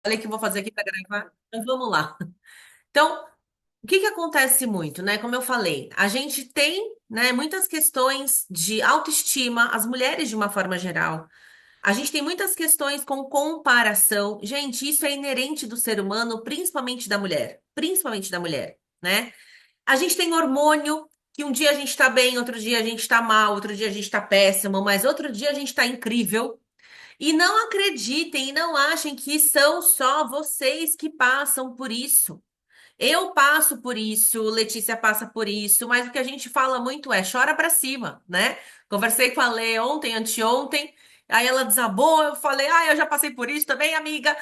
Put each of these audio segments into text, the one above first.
Falei que vou fazer aqui para gravar. Então vamos lá. Então, o que que acontece muito, né? Como eu falei, a gente tem, né, muitas questões de autoestima, as mulheres de uma forma geral. A gente tem muitas questões com comparação. Gente, isso é inerente do ser humano, principalmente da mulher, né? A gente tem hormônio, que um dia a gente tá bem, outro dia a gente tá mal, outro dia a gente tá péssimo, mas outro dia a gente tá incrível. E não acreditem e não achem que são só vocês que passam por isso. Eu passo por isso, Letícia passa por isso, mas o que a gente fala muito é chora pra cima, né? Conversei com a Lê ontem, anteontem, aí ela desabou, eu falei, eu já passei por isso também, amiga.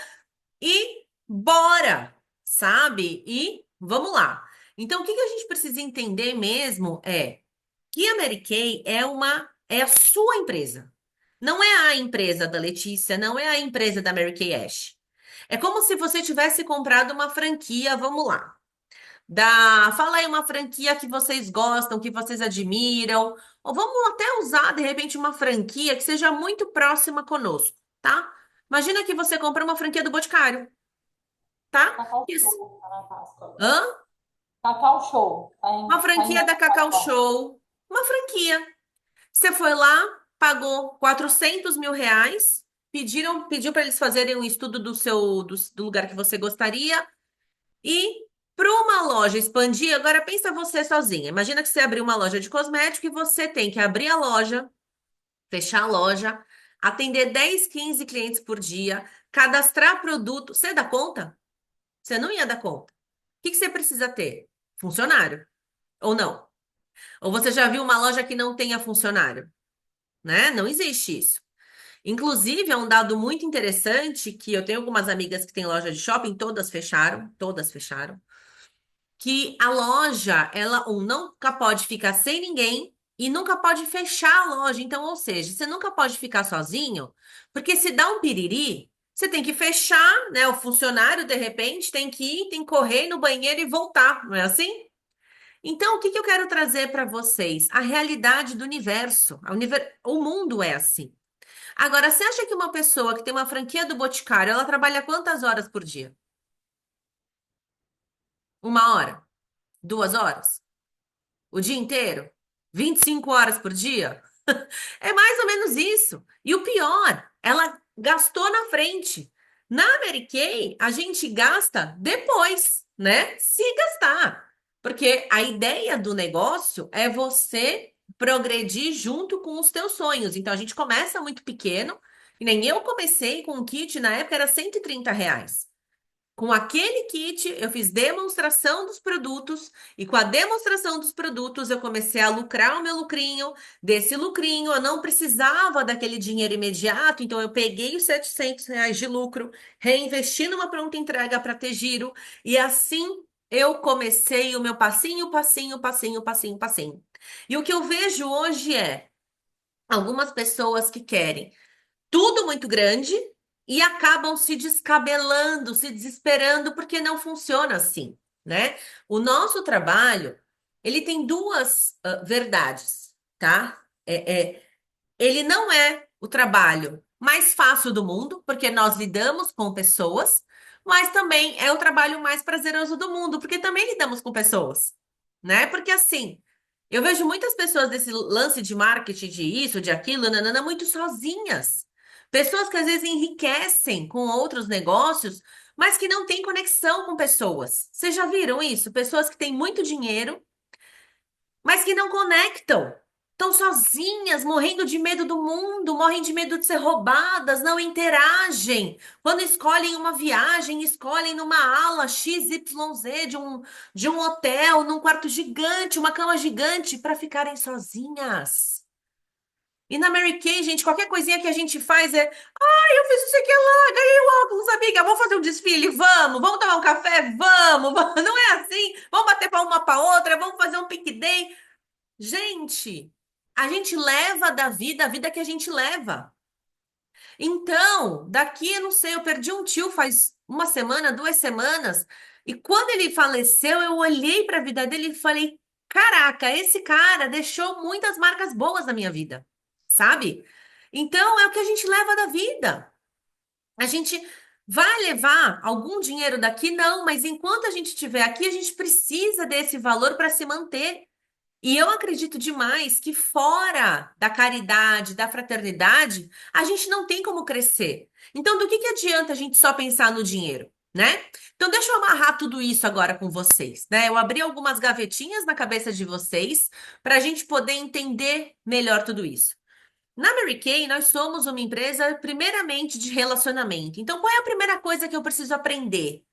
E bora, sabe? E vamos lá. Então, o que que a gente precisa entender mesmo é que a Mary Kay é a sua empresa. Não é a empresa da Letícia, não é a empresa da Mary Kay Ash. É como se você tivesse comprado uma franquia, vamos lá. Fala aí uma franquia que vocês gostam, que vocês admiram, ou vamos até usar de repente uma franquia que seja muito próxima conosco, tá? Imagina que você compra uma franquia do Boticário, tá? Cacau Isso. Show tá na Páscoa agora. Hã? Cacau Show, Uma tá em franquia da alta Cacau agora. Show. Uma franquia. Você foi lá, pagou R$ 400.000, pediu para eles fazerem um estudo do lugar que você gostaria e para uma loja expandir, agora pensa você sozinha. Imagina que você abriu uma loja de cosmético e você tem que abrir a loja, fechar a loja, atender 10, 15 clientes por dia, cadastrar produto. Você dá conta? Você não ia dar conta. O que que você precisa ter? Funcionário ou não? Ou você já viu uma loja que não tenha funcionário, né? Não existe isso. Inclusive, é um dado muito interessante que eu tenho algumas amigas que têm loja de shopping, todas fecharam, que a loja, ela nunca pode ficar sem ninguém e nunca pode fechar a loja. Então, ou seja, você nunca pode ficar sozinho, porque se dá um piriri, você tem que fechar, né? O funcionário, de repente, tem que ir, tem que correr no banheiro e voltar, não é assim? Então, o que que eu quero trazer para vocês? A realidade do universo. O mundo é assim. Agora, você acha que uma pessoa que tem uma franquia do Boticário, ela trabalha quantas horas por dia? 1 hora? 2 horas? O dia inteiro? 25 horas por dia? É mais ou menos isso. E o pior, ela gastou na frente. Na Mary Kay, a gente gasta depois, né? Se gastar. Porque a ideia do negócio é você progredir junto com os teus sonhos. Então, a gente começa muito pequeno, e nem eu comecei com um kit, na época era R$ 130. Com aquele kit, eu fiz demonstração dos produtos e com a demonstração dos produtos eu comecei a lucrar o meu lucrinho. Desse lucrinho, eu não precisava daquele dinheiro imediato, então eu peguei os R$ 700 de lucro, reinvesti numa pronta entrega para ter giro e assim eu comecei o meu passinho, passinho, passinho, passinho, passinho. E o que eu vejo hoje é algumas pessoas que querem tudo muito grande e acabam se descabelando, se desesperando porque não funciona assim, né? O nosso trabalho, ele tem duas verdades, tá? Ele não é o trabalho mais fácil do mundo, porque nós lidamos com pessoas, mas também é o trabalho mais prazeroso do mundo, porque também lidamos com pessoas, né? Porque assim, eu vejo muitas pessoas desse lance de marketing, de isso, de aquilo, nanana, muito sozinhas. Pessoas que às vezes enriquecem com outros negócios, mas que não têm conexão com pessoas. Vocês já viram isso? Pessoas que têm muito dinheiro mas que não conectam. Estão sozinhas, morrendo de medo do mundo, morrem de medo de ser roubadas, não interagem. Quando escolhem uma viagem, escolhem numa ala XYZ de um hotel, num quarto gigante, uma cama gigante, para ficarem sozinhas. E na Mary Kay, gente, qualquer coisinha que a gente faz é. Eu fiz isso aqui lá, ganhei o óculos, amiga. Vamos fazer um desfile? Vamos tomar um café? Vamos. Não é assim? Vamos bater palma uma para outra, vamos fazer um pick day. Gente, a gente leva da vida a vida que a gente leva. Então, daqui, não sei, eu perdi um tio faz uma semana, 2 semanas, e quando ele faleceu, eu olhei para a vida dele e falei: caraca, esse cara deixou muitas marcas boas na minha vida, sabe? Então, é o que a gente leva da vida. A gente. Vai levar algum dinheiro daqui? Não, mas enquanto a gente estiver aqui, a gente precisa desse valor para se manter. E eu acredito demais que fora da caridade, da fraternidade, a gente não tem como crescer. Então, do que adianta a gente só pensar no dinheiro, né? Então, deixa eu amarrar tudo isso agora com vocês, né? Eu abri algumas gavetinhas na cabeça de vocês para a gente poder entender melhor tudo isso. Na Mary Kay, nós somos uma empresa, primeiramente, de relacionamento. Então, qual é a primeira coisa que eu preciso aprender?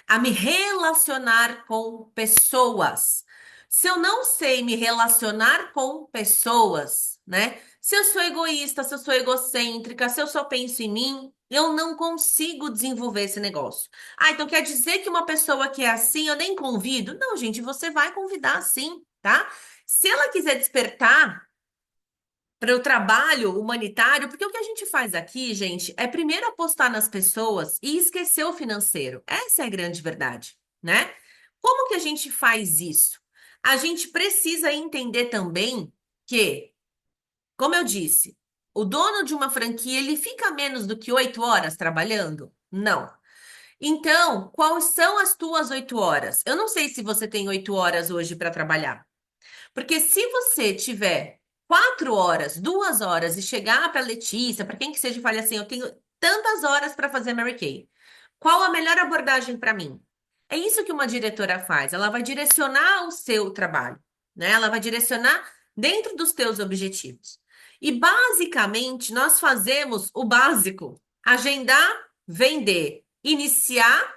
A me relacionar com pessoas. Se eu não sei me relacionar com pessoas, né? Se eu sou egoísta, se eu sou egocêntrica, se eu só penso em mim, eu não consigo desenvolver esse negócio. Ah, então quer dizer que uma pessoa que é assim eu nem convido? Não, gente, você vai convidar sim, tá? Se ela quiser despertar para o trabalho humanitário, porque o que a gente faz aqui, gente, é primeiro apostar nas pessoas e esquecer o financeiro. Essa é a grande verdade, né? Como que a gente faz isso? A gente precisa entender também que, como eu disse, o dono de uma franquia, ele fica menos do que 8 horas trabalhando? Não. Então, quais são as tuas 8 horas? Eu não sei se você tem 8 horas hoje para trabalhar. Porque se você tiver 4 horas, 2 horas e chegar para Letícia, para quem que seja, e fale assim, eu tenho tantas horas para fazer Mary Kay. Qual a melhor abordagem para mim? É isso que uma diretora faz. Ela vai direcionar o seu trabalho, né? Ela vai direcionar dentro dos teus objetivos. E basicamente nós fazemos o básico: agendar, vender, iniciar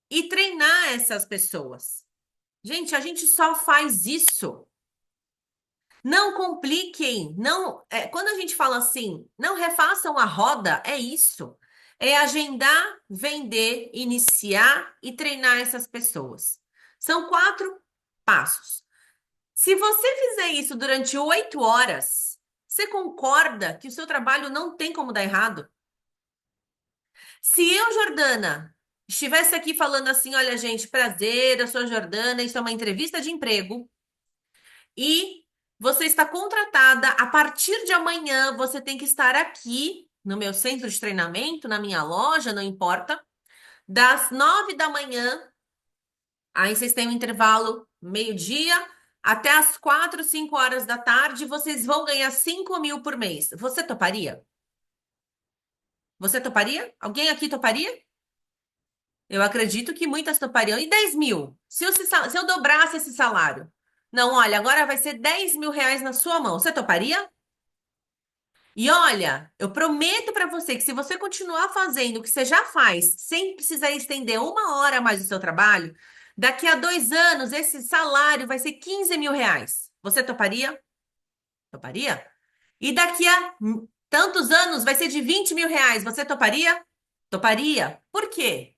e treinar essas pessoas. Gente, a gente só faz isso. Não compliquem, não. Quando a gente fala assim, não refaçam a roda, é isso. É agendar, vender, iniciar e treinar essas pessoas. São 4 passos. Se você fizer isso durante 8 horas, você concorda que o seu trabalho não tem como dar errado? Se eu, Jordana, estivesse aqui falando assim, olha, gente, prazer, eu sou a Jordana, isso é uma entrevista de emprego. E você está contratada. A partir de amanhã, você tem que estar aqui no meu centro de treinamento, na minha loja, não importa, das 9 da manhã. Aí vocês têm um intervalo meio-dia até as 4, 5 horas da tarde. Vocês vão ganhar 5.000 por mês. Você toparia? Você toparia? Alguém aqui toparia? Eu acredito que muitas topariam. E 10.000? Se eu dobrasse esse salário? Não, olha, agora vai ser 10.000 reais na sua mão. Você toparia? E olha, eu prometo para você que se você continuar fazendo o que você já faz, sem precisar estender 1 hora a mais o seu trabalho, daqui a 2 anos esse salário vai ser 15.000 reais. Você toparia? Toparia? E daqui a tantos anos vai ser de 20.000 reais. Você toparia? Toparia. Por quê?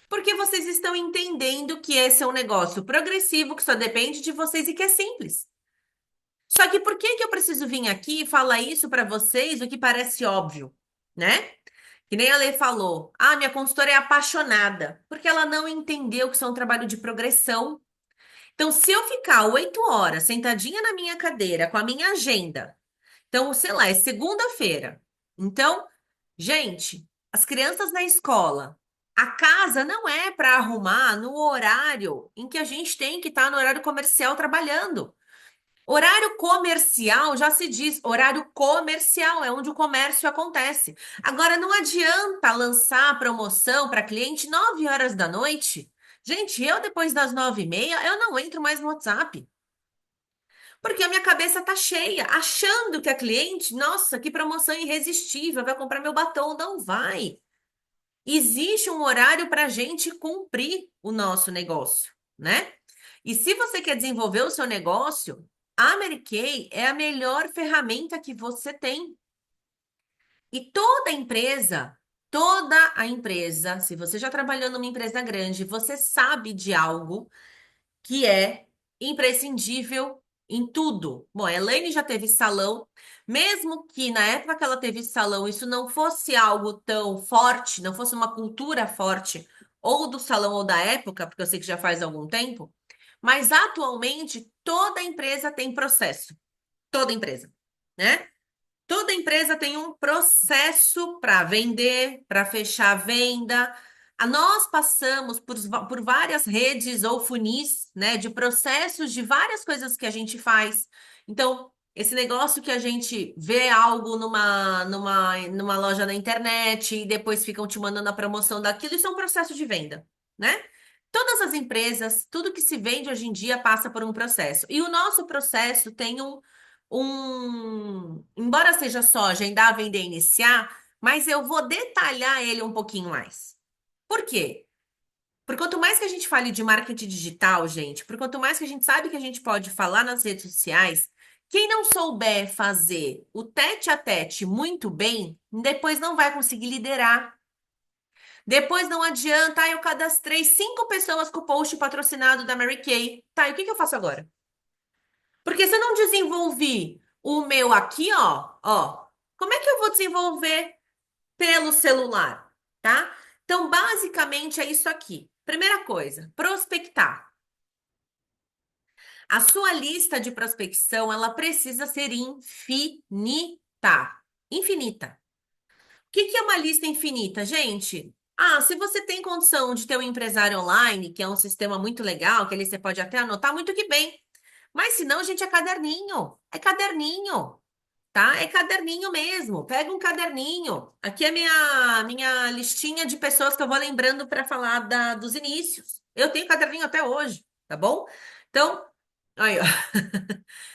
Porque vocês estão entendendo que esse é um negócio progressivo que só depende de vocês e que é simples. Só que por que que eu preciso vir aqui e falar isso para vocês, o que parece óbvio, né? Que nem a Lê falou. Ah, minha consultora é apaixonada, porque ela não entendeu que isso é um trabalho de progressão. Então, se eu ficar 8 horas sentadinha na minha cadeira com a minha agenda, então, sei lá, é segunda-feira. Então, gente, as crianças na escola, a casa não é para arrumar no horário em que a gente tem que estar no horário comercial trabalhando. Horário comercial já se diz, horário comercial é onde o comércio acontece. Agora, não adianta lançar promoção para cliente 9 horas da noite. Gente, eu depois das 9h30, eu não entro mais no WhatsApp. Porque a minha cabeça tá cheia, achando que a cliente, nossa, que promoção irresistível, vai comprar meu batom. Não vai. Existe um horário para a gente cumprir o nosso negócio, né? E se você quer desenvolver o seu negócio, a Mary Kay é a melhor ferramenta que você tem. E toda a empresa, se você já trabalhou numa empresa grande, você sabe de algo que é imprescindível em tudo. Bom, a Elaine já teve salão, mesmo que na época que ela teve salão, isso não fosse algo tão forte, não fosse uma cultura forte, ou do salão ou da época, porque eu sei que já faz algum tempo, mas atualmente toda empresa tem processo, toda empresa, né? Toda empresa tem um processo para vender, para fechar a venda. Nós passamos por várias redes ou funis, né, de processos de várias coisas que a gente faz. Então, esse negócio que a gente vê algo numa loja na internet e depois ficam te mandando a promoção daquilo, isso é um processo de venda, né? Todas as empresas, tudo que se vende hoje em dia passa por um processo. E o nosso processo tem embora seja só agendar, vender, iniciar, mas eu vou detalhar ele um pouquinho mais. Por quê? Por quanto mais que a gente fale de marketing digital, gente, por quanto mais que a gente sabe que a gente pode falar nas redes sociais, quem não souber fazer o tete a tete muito bem, depois não vai conseguir liderar. Depois não adianta, eu cadastrei 5 pessoas com o post patrocinado da Mary Kay. Tá, e o que que eu faço agora? Porque se eu não desenvolvi o meu aqui, ó, como é que eu vou desenvolver pelo celular, tá? Então, basicamente é isso aqui. Primeira coisa, prospectar. A sua lista de prospecção, ela precisa ser infinita. Infinita. O que que é uma lista infinita, gente? Ah, se você tem condição de ter um empresário online, que é um sistema muito legal, que ali você pode até anotar, muito que bem. Mas se não, gente, é caderninho. É caderninho, tá? É caderninho mesmo. Pega um caderninho. Aqui é minha listinha de pessoas que eu vou lembrando para falar dos inícios. Eu tenho caderninho até hoje, tá bom? Então, aí, ó.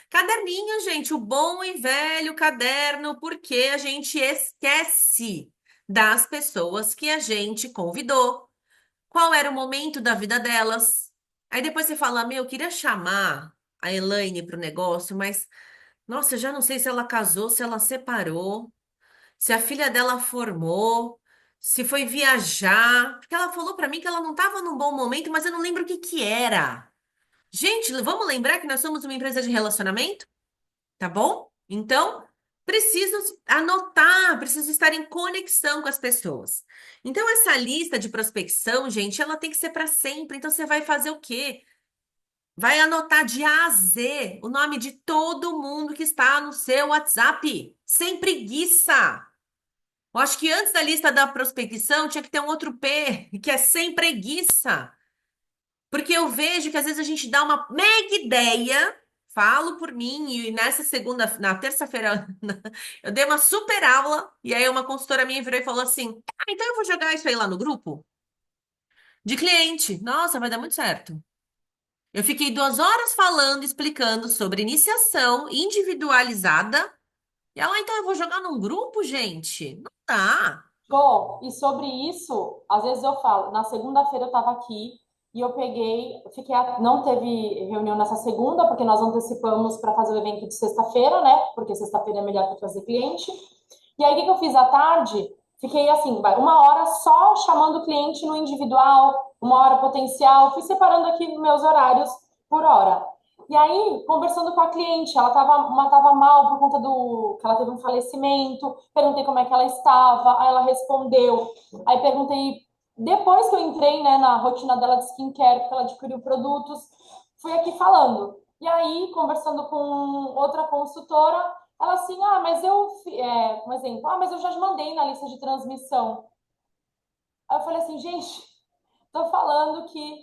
Caderninho, gente, o bom e velho caderno, porque a gente esquece das pessoas que a gente convidou. Qual era o momento da vida delas? Aí depois você fala, meu, eu queria chamar a Elaine para o negócio, mas nossa, eu já não sei se ela casou, se ela separou, se a filha dela formou, se foi viajar, porque ela falou para mim que ela não estava num bom momento, mas eu não lembro o que que era. Gente, vamos lembrar que nós somos uma empresa de relacionamento, tá bom? Então, preciso anotar, preciso estar em conexão com as pessoas. Então, essa lista de prospecção, gente, ela tem que ser para sempre. Então, você vai fazer o quê? Vai anotar de A a Z o nome de todo mundo que está no seu WhatsApp, sem preguiça. Eu acho que antes da lista da prospecção tinha que ter um outro P, que é sem preguiça. Porque eu vejo que às vezes a gente dá uma mega ideia, falo por mim, e nessa segunda, na terça-feira, eu dei uma super aula, e aí uma consultora minha virou e falou assim: Ah, então eu vou jogar isso aí lá no grupo de cliente. Nossa, vai dar muito certo. Eu fiquei 2 horas falando, explicando sobre iniciação individualizada. E ela, então eu vou jogar num grupo, gente? Não dá. Bom, e sobre isso, às vezes eu falo, na segunda-feira eu estava aqui e eu peguei, não teve reunião nessa segunda, porque nós antecipamos para fazer o evento de sexta-feira, né? Porque sexta-feira é melhor para trazer cliente. E aí, o que que eu fiz à tarde? Fiquei assim, uma hora só chamando o cliente no individual, uma hora potencial, fui separando aqui meus horários por hora. E aí, conversando com a cliente, ela tava mal por conta que ela teve um falecimento, perguntei como é que ela estava, aí ela respondeu. Aí perguntei, depois que eu entrei, né, na rotina dela de skincare, porque ela adquiriu produtos, fui aqui falando. E aí, conversando com outra consultora, ela assim, um exemplo, mas eu já mandei na lista de transmissão. Aí eu falei assim, gente, tô falando que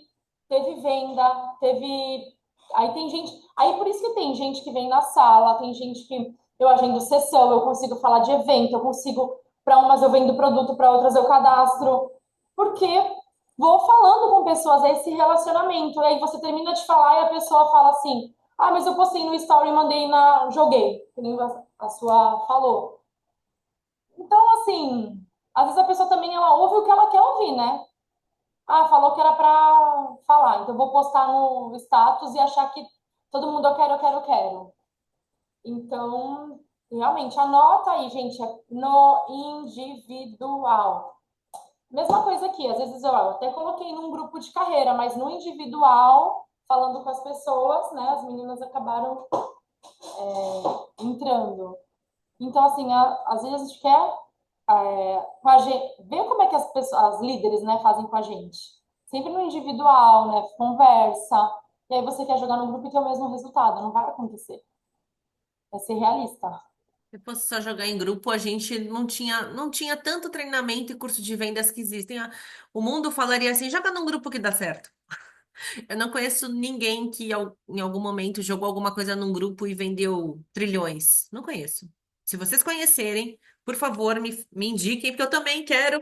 teve venda, teve. Aí tem gente. Aí por isso que tem gente que vem na sala, tem gente que eu agendo sessão, eu consigo falar de evento, eu consigo. Para umas eu vendo produto, para outras eu cadastro. Porque vou falando com pessoas, é esse relacionamento. E aí você termina de falar e a pessoa fala assim: Ah, mas eu postei no story e mandei na. Joguei, que nem a sua falou. Então, assim, às vezes a pessoa também ela ouve o que ela quer ouvir, né? Ah, falou que era pra falar, então eu vou postar no status e achar que todo mundo eu quero, eu quero, eu quero. Então, realmente, anota aí, gente, é no individual. Mesma coisa aqui, às vezes eu até coloquei num grupo de carreira, mas no individual, falando com as pessoas, né, as meninas acabaram entrando. Então, assim, às vezes a gente quer com a gente, ver como é que as pessoas, as líderes, né, fazem com a gente. Sempre no individual, né, conversa. E aí você quer jogar no grupo e ter o mesmo resultado. Não vai acontecer. É ser realista. Se fosse só jogar em grupo, a gente não tinha tanto treinamento e curso de vendas que existem. O mundo falaria assim, joga num grupo que dá certo. Eu não conheço ninguém que em algum momento jogou alguma coisa num grupo e vendeu trilhões. Não conheço. Se vocês conhecerem, por favor, me indiquem, porque eu também quero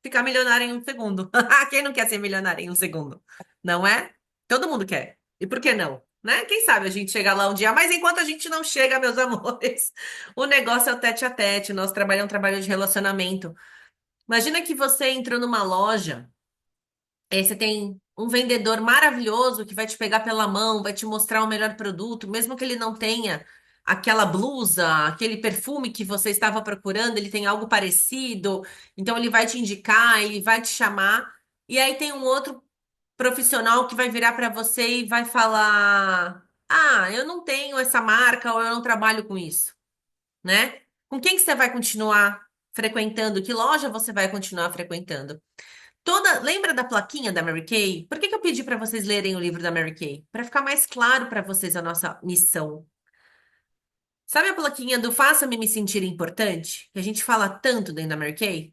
ficar milionária em um segundo. Quem não quer ser milionário em um segundo? Não é? Todo mundo quer. E por que não? Né? Quem sabe a gente chega lá um dia, mas enquanto a gente não chega, meus amores, o negócio é o tete a tete. Nosso trabalho é um trabalho de relacionamento. Imagina que você entrou numa loja. Aí você tem um vendedor maravilhoso que vai te pegar pela mão, vai te mostrar o melhor produto, mesmo que ele não tenha aquela blusa, aquele perfume que você estava procurando, ele tem algo parecido, então ele vai te indicar, ele vai te chamar. E aí tem um outro profissional que vai virar para você e vai falar: "Ah, eu não tenho essa marca ou eu não trabalho com isso", né? Com quem que você vai continuar frequentando? Que loja você vai continuar frequentando? Lembra da plaquinha da Mary Kay? Por que que eu pedi para vocês lerem o livro da Mary Kay? Para ficar mais claro para vocês a nossa missão. Sabe a plaquinha do Faça-me me sentir importante? Que a gente fala tanto dentro da Mary Kay?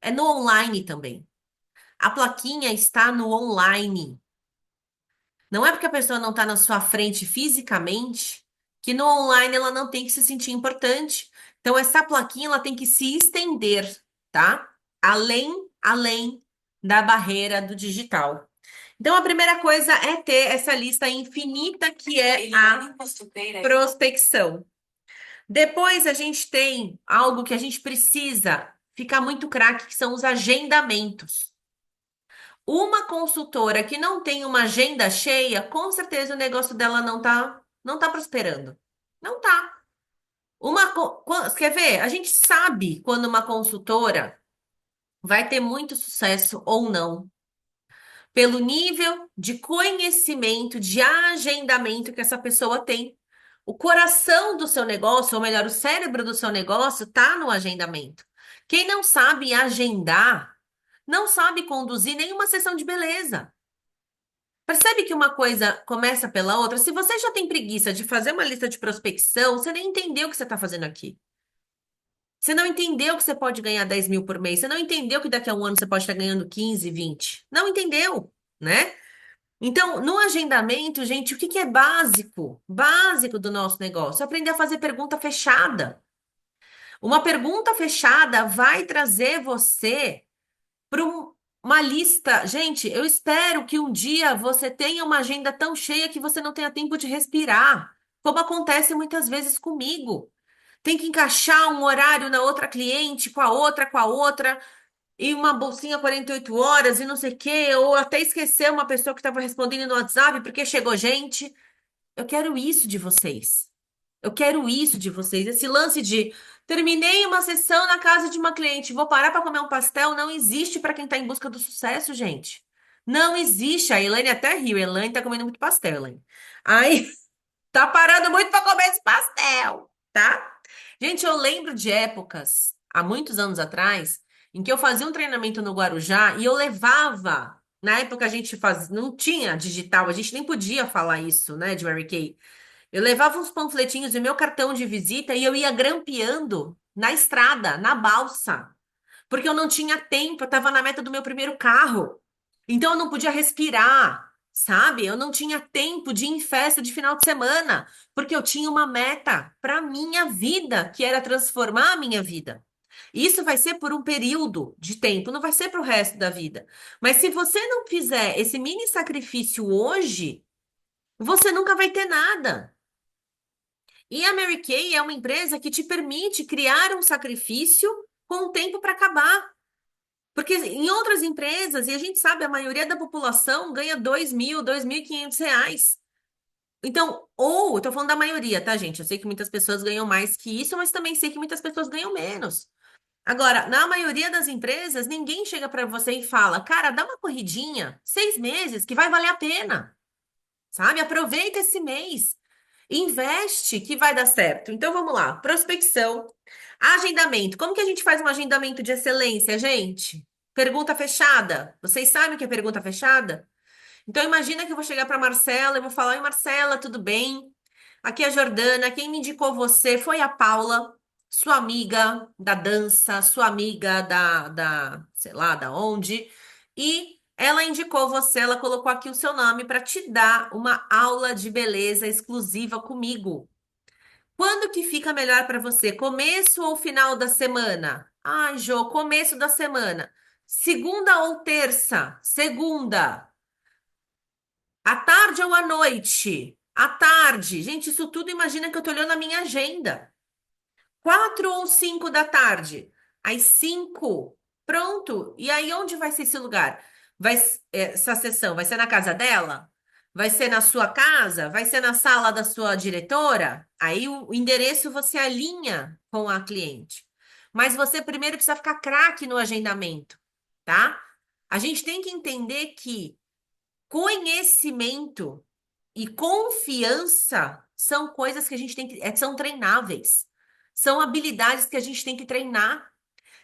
É no online também. A plaquinha está no online. Não é porque a pessoa não está na sua frente fisicamente que no online ela não tem que se sentir importante. Então essa plaquinha ela tem que se estender, tá? Além da barreira do digital. Então, a primeira coisa é ter essa lista infinita que é a prospecção. Depois, a gente tem algo que a gente precisa ficar muito craque, que são os agendamentos. Uma consultora que não tem uma agenda cheia, com certeza o negócio dela não tá prosperando. Não tá. Quer ver? A gente sabe quando uma consultora vai ter muito sucesso ou não pelo nível de conhecimento, de agendamento que essa pessoa tem. O coração do seu negócio, ou melhor, o cérebro do seu negócio, está no agendamento. Quem não sabe agendar, não sabe conduzir nenhuma sessão de beleza. Percebe que uma coisa começa pela outra? Se você já tem preguiça de fazer uma lista de prospecção, você nem entendeu o que você está fazendo aqui. Você não entendeu que você pode ganhar 10 mil por mês. Você não entendeu que daqui a um ano você pode estar ganhando 15, 20. Não entendeu, né? Então, no agendamento, gente, o que que é básico? Básico do nosso negócio? Aprender a fazer pergunta fechada. Uma pergunta fechada vai trazer você para uma lista. Gente, eu espero que um dia você tenha uma agenda tão cheia que você não tenha tempo de respirar, como acontece muitas vezes comigo. Tem que encaixar um horário na outra cliente, com a outra e uma bolsinha 48 horas e não sei o quê, ou até esquecer uma pessoa que estava respondendo no WhatsApp porque chegou gente. Eu quero isso de vocês. Eu quero isso de vocês. Esse lance de terminei uma sessão na casa de uma cliente, vou parar para comer um pastel, não existe para quem está em busca do sucesso, gente. Não existe. A Elaine até riu. A Elaine tá comendo muito pastel, Elaine. Aí, tá parando muito para comer esse pastel, tá? Gente, eu lembro de épocas, há muitos anos atrás, em que eu fazia um treinamento no Guarujá e eu levava. Na época a gente não tinha digital, a gente nem podia falar isso, né, de Mary Kay. Eu levava uns panfletinhos e meu cartão de visita e eu ia grampeando na estrada, na balsa, porque eu não tinha tempo, eu estava na meta do meu primeiro carro. Então eu não podia respirar, sabe? Eu não tinha tempo de ir em festa de final de semana, porque eu tinha uma meta para minha vida, que era transformar a minha vida. Isso vai ser por um período de tempo, não vai ser para o resto da vida. Mas se você não fizer esse mini sacrifício hoje, você nunca vai ter nada. E a Mary Kay é uma empresa que te permite criar um sacrifício com tempo para acabar. Porque em outras empresas, e a gente sabe, a maioria da população ganha 2.000, 2.500 reais. Então, ou, eu tô falando da maioria, tá, gente? Eu sei que muitas pessoas ganham mais que isso, mas também sei que muitas pessoas ganham menos. Agora, na maioria das empresas, ninguém chega para você e fala, cara, dá uma corridinha, 6 meses, que vai valer a pena, sabe? Aproveita esse mês. Investe que vai dar certo. Então vamos lá. Prospecção, agendamento. Como que a gente faz um agendamento de excelência, gente? Pergunta fechada. Vocês sabem o que é pergunta fechada? Então imagina que eu vou chegar para Marcela e vou falar: "Oi, Marcela, tudo bem? Aqui é a Jordana. Quem me indicou você foi a Paula. sua amiga da dança, sua amiga sei lá, da onde, e ela indicou você, ela colocou aqui o seu nome para te dar uma aula de beleza exclusiva comigo. Quando que fica melhor para você? Começo ou final da semana? Ai, Jô, começo da semana. Segunda ou terça? Segunda. À tarde ou à noite? À tarde. Gente, isso tudo imagina que eu tô olhando a minha agenda. 4 ou 5 da tarde? Às 5. Pronto. E aí, onde vai ser esse lugar? Essa sessão vai ser na casa dela? Vai ser na sua casa? Vai ser na sala da sua diretora? Aí o endereço você alinha com a cliente. Mas você primeiro precisa ficar craque no agendamento, tá? A gente tem que entender que conhecimento e confiança são coisas que a gente tem que, são treináveis. São habilidades que a gente tem que treinar.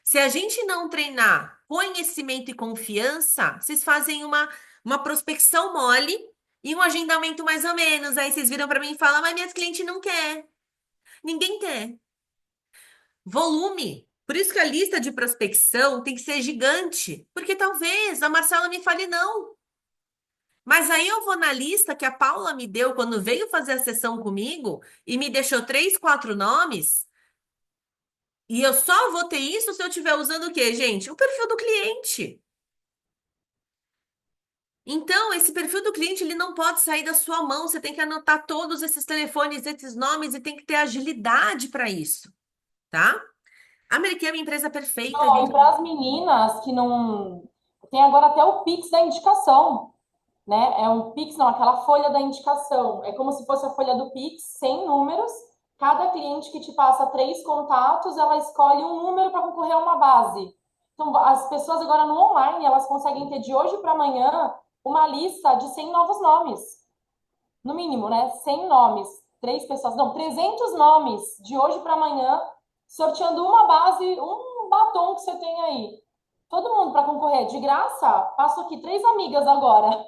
Se a gente não treinar conhecimento e confiança, vocês fazem uma prospecção mole e um agendamento mais ou menos. Aí vocês viram para mim e falam, mas minha cliente não quer. Ninguém quer. Volume. Por isso que a lista de prospecção tem que ser gigante. Porque talvez a Marcela me fale não. Mas aí eu vou na lista que a Paula me deu quando veio fazer a sessão comigo e me deixou 3, 4 nomes. E eu só vou ter isso se eu estiver usando o quê, gente? O perfil do cliente. Então, esse perfil do cliente, ele não pode sair da sua mão. Você tem que anotar todos esses telefones, esses nomes e tem que ter agilidade para isso, tá? A American é uma empresa perfeita, Não, e gente. para as meninas que não. Tem agora até o Pix da indicação, né? É um Pix, não, aquela folha da indicação. É como se fosse a folha do Pix, sem números. Cada cliente que te passa 3 contatos, ela escolhe um número para concorrer a uma base. Então, as pessoas agora no online, elas conseguem ter de hoje para amanhã uma lista de 100 novos nomes. No mínimo, né? 100 nomes. 3 pessoas, não, 300 nomes de hoje para amanhã, sorteando uma base, um batom que você tem aí. Todo mundo para concorrer de graça. Passo aqui 3 amigas agora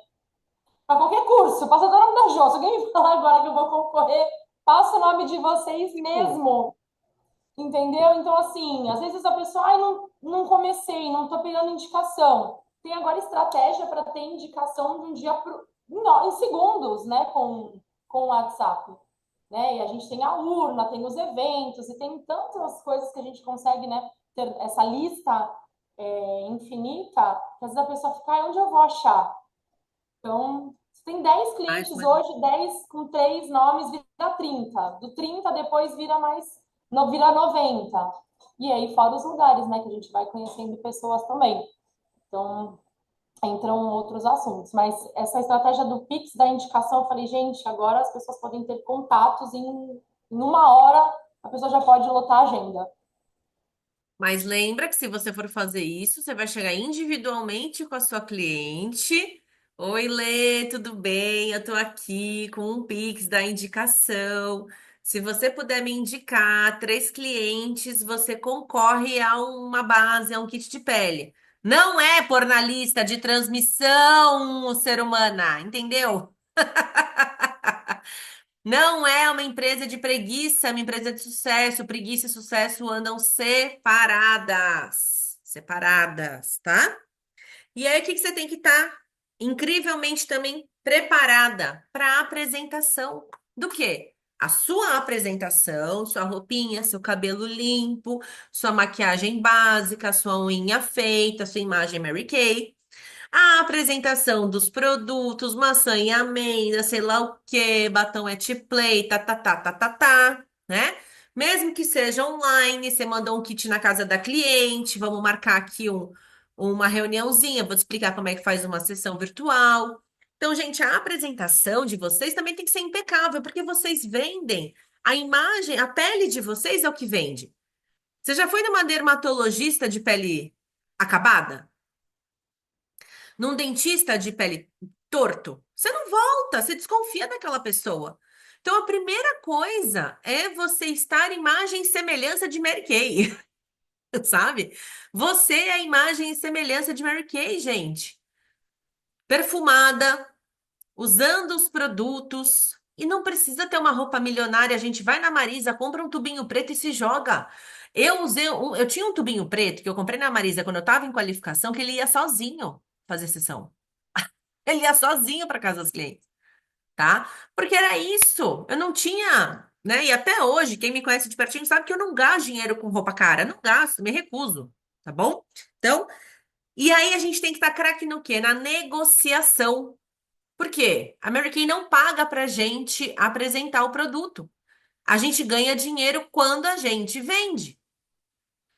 para qualquer curso, passa o nome da Jô. Se alguém me falar agora que eu vou concorrer, passa o nome de vocês Tipo, mesmo. Entendeu? Então, assim, às vezes a pessoa, ai, não comecei, não tô pegando indicação. Tem agora estratégia para ter indicação de um dia pro, em segundos, né, com o WhatsApp. Né? E a gente tem a urna, tem os eventos, e tem tantas coisas que a gente consegue, né, ter essa lista infinita, que às vezes a pessoa fica, ai, onde eu vou achar? Então, se tem 10 acho, clientes mas hoje, 10 com 3 nomes vira 30. Do 30 depois vira mais, não vira 90. E aí, fora os lugares, né, que a gente vai conhecendo pessoas também. Então, entram outros assuntos. Mas essa estratégia do Pix, da indicação, eu falei, gente, agora as pessoas podem ter contatos em uma hora, a pessoa já pode lotar a agenda. Mas lembra que se você for fazer isso, você vai chegar individualmente com a sua cliente. Oi, Lê, tudo bem? Eu tô aqui com um Pix da indicação. Se você puder me indicar 3 clientes, você concorre a uma base, a um kit de pele. Não é pôr na lista de transmissão, ser humana, entendeu? Não é uma empresa de preguiça, é uma empresa de sucesso. Preguiça e sucesso andam separadas. Separadas, tá? E aí, o que que você tem que estar incrivelmente também preparada para a apresentação do quê? A sua apresentação, sua roupinha, seu cabelo limpo, sua maquiagem básica, sua unha feita, sua imagem Mary Kay. A apresentação dos produtos, maçã e amêndoa, sei lá o quê, batom et play, tá, tá, tá, tá, tá, tá, né? Mesmo que seja online, você manda um kit na casa da cliente, vamos marcar aqui uma reuniãozinha, vou te explicar como é que faz uma sessão virtual. Então, gente, a apresentação de vocês também tem que ser impecável, porque vocês vendem a imagem, a pele de vocês é o que vende. Você já foi numa dermatologista de pele acabada? Num dentista de pele torto, você não volta, você desconfia daquela pessoa. Então, a primeira coisa é você estar imagem e semelhança de Mary Kay, sabe? Você é a imagem e semelhança de Mary Kay, gente. Perfumada, usando os produtos. E não precisa ter uma roupa milionária. A gente vai na Marisa, compra um tubinho preto e se joga. Eu tinha um tubinho preto que eu comprei na Marisa quando eu estava em qualificação, que ele ia sozinho fazer sessão. Ele ia sozinho para casa dos clientes, tá? Porque era isso. Eu não tinha, né? E até hoje, quem me conhece de pertinho sabe que eu não gasto dinheiro com roupa cara. Não gasto, me recuso, tá bom? Então, e aí a gente tem que estar craque no quê? Na negociação. Por quê? A Mary Kay não paga pra gente apresentar o produto. A gente ganha dinheiro quando a gente vende.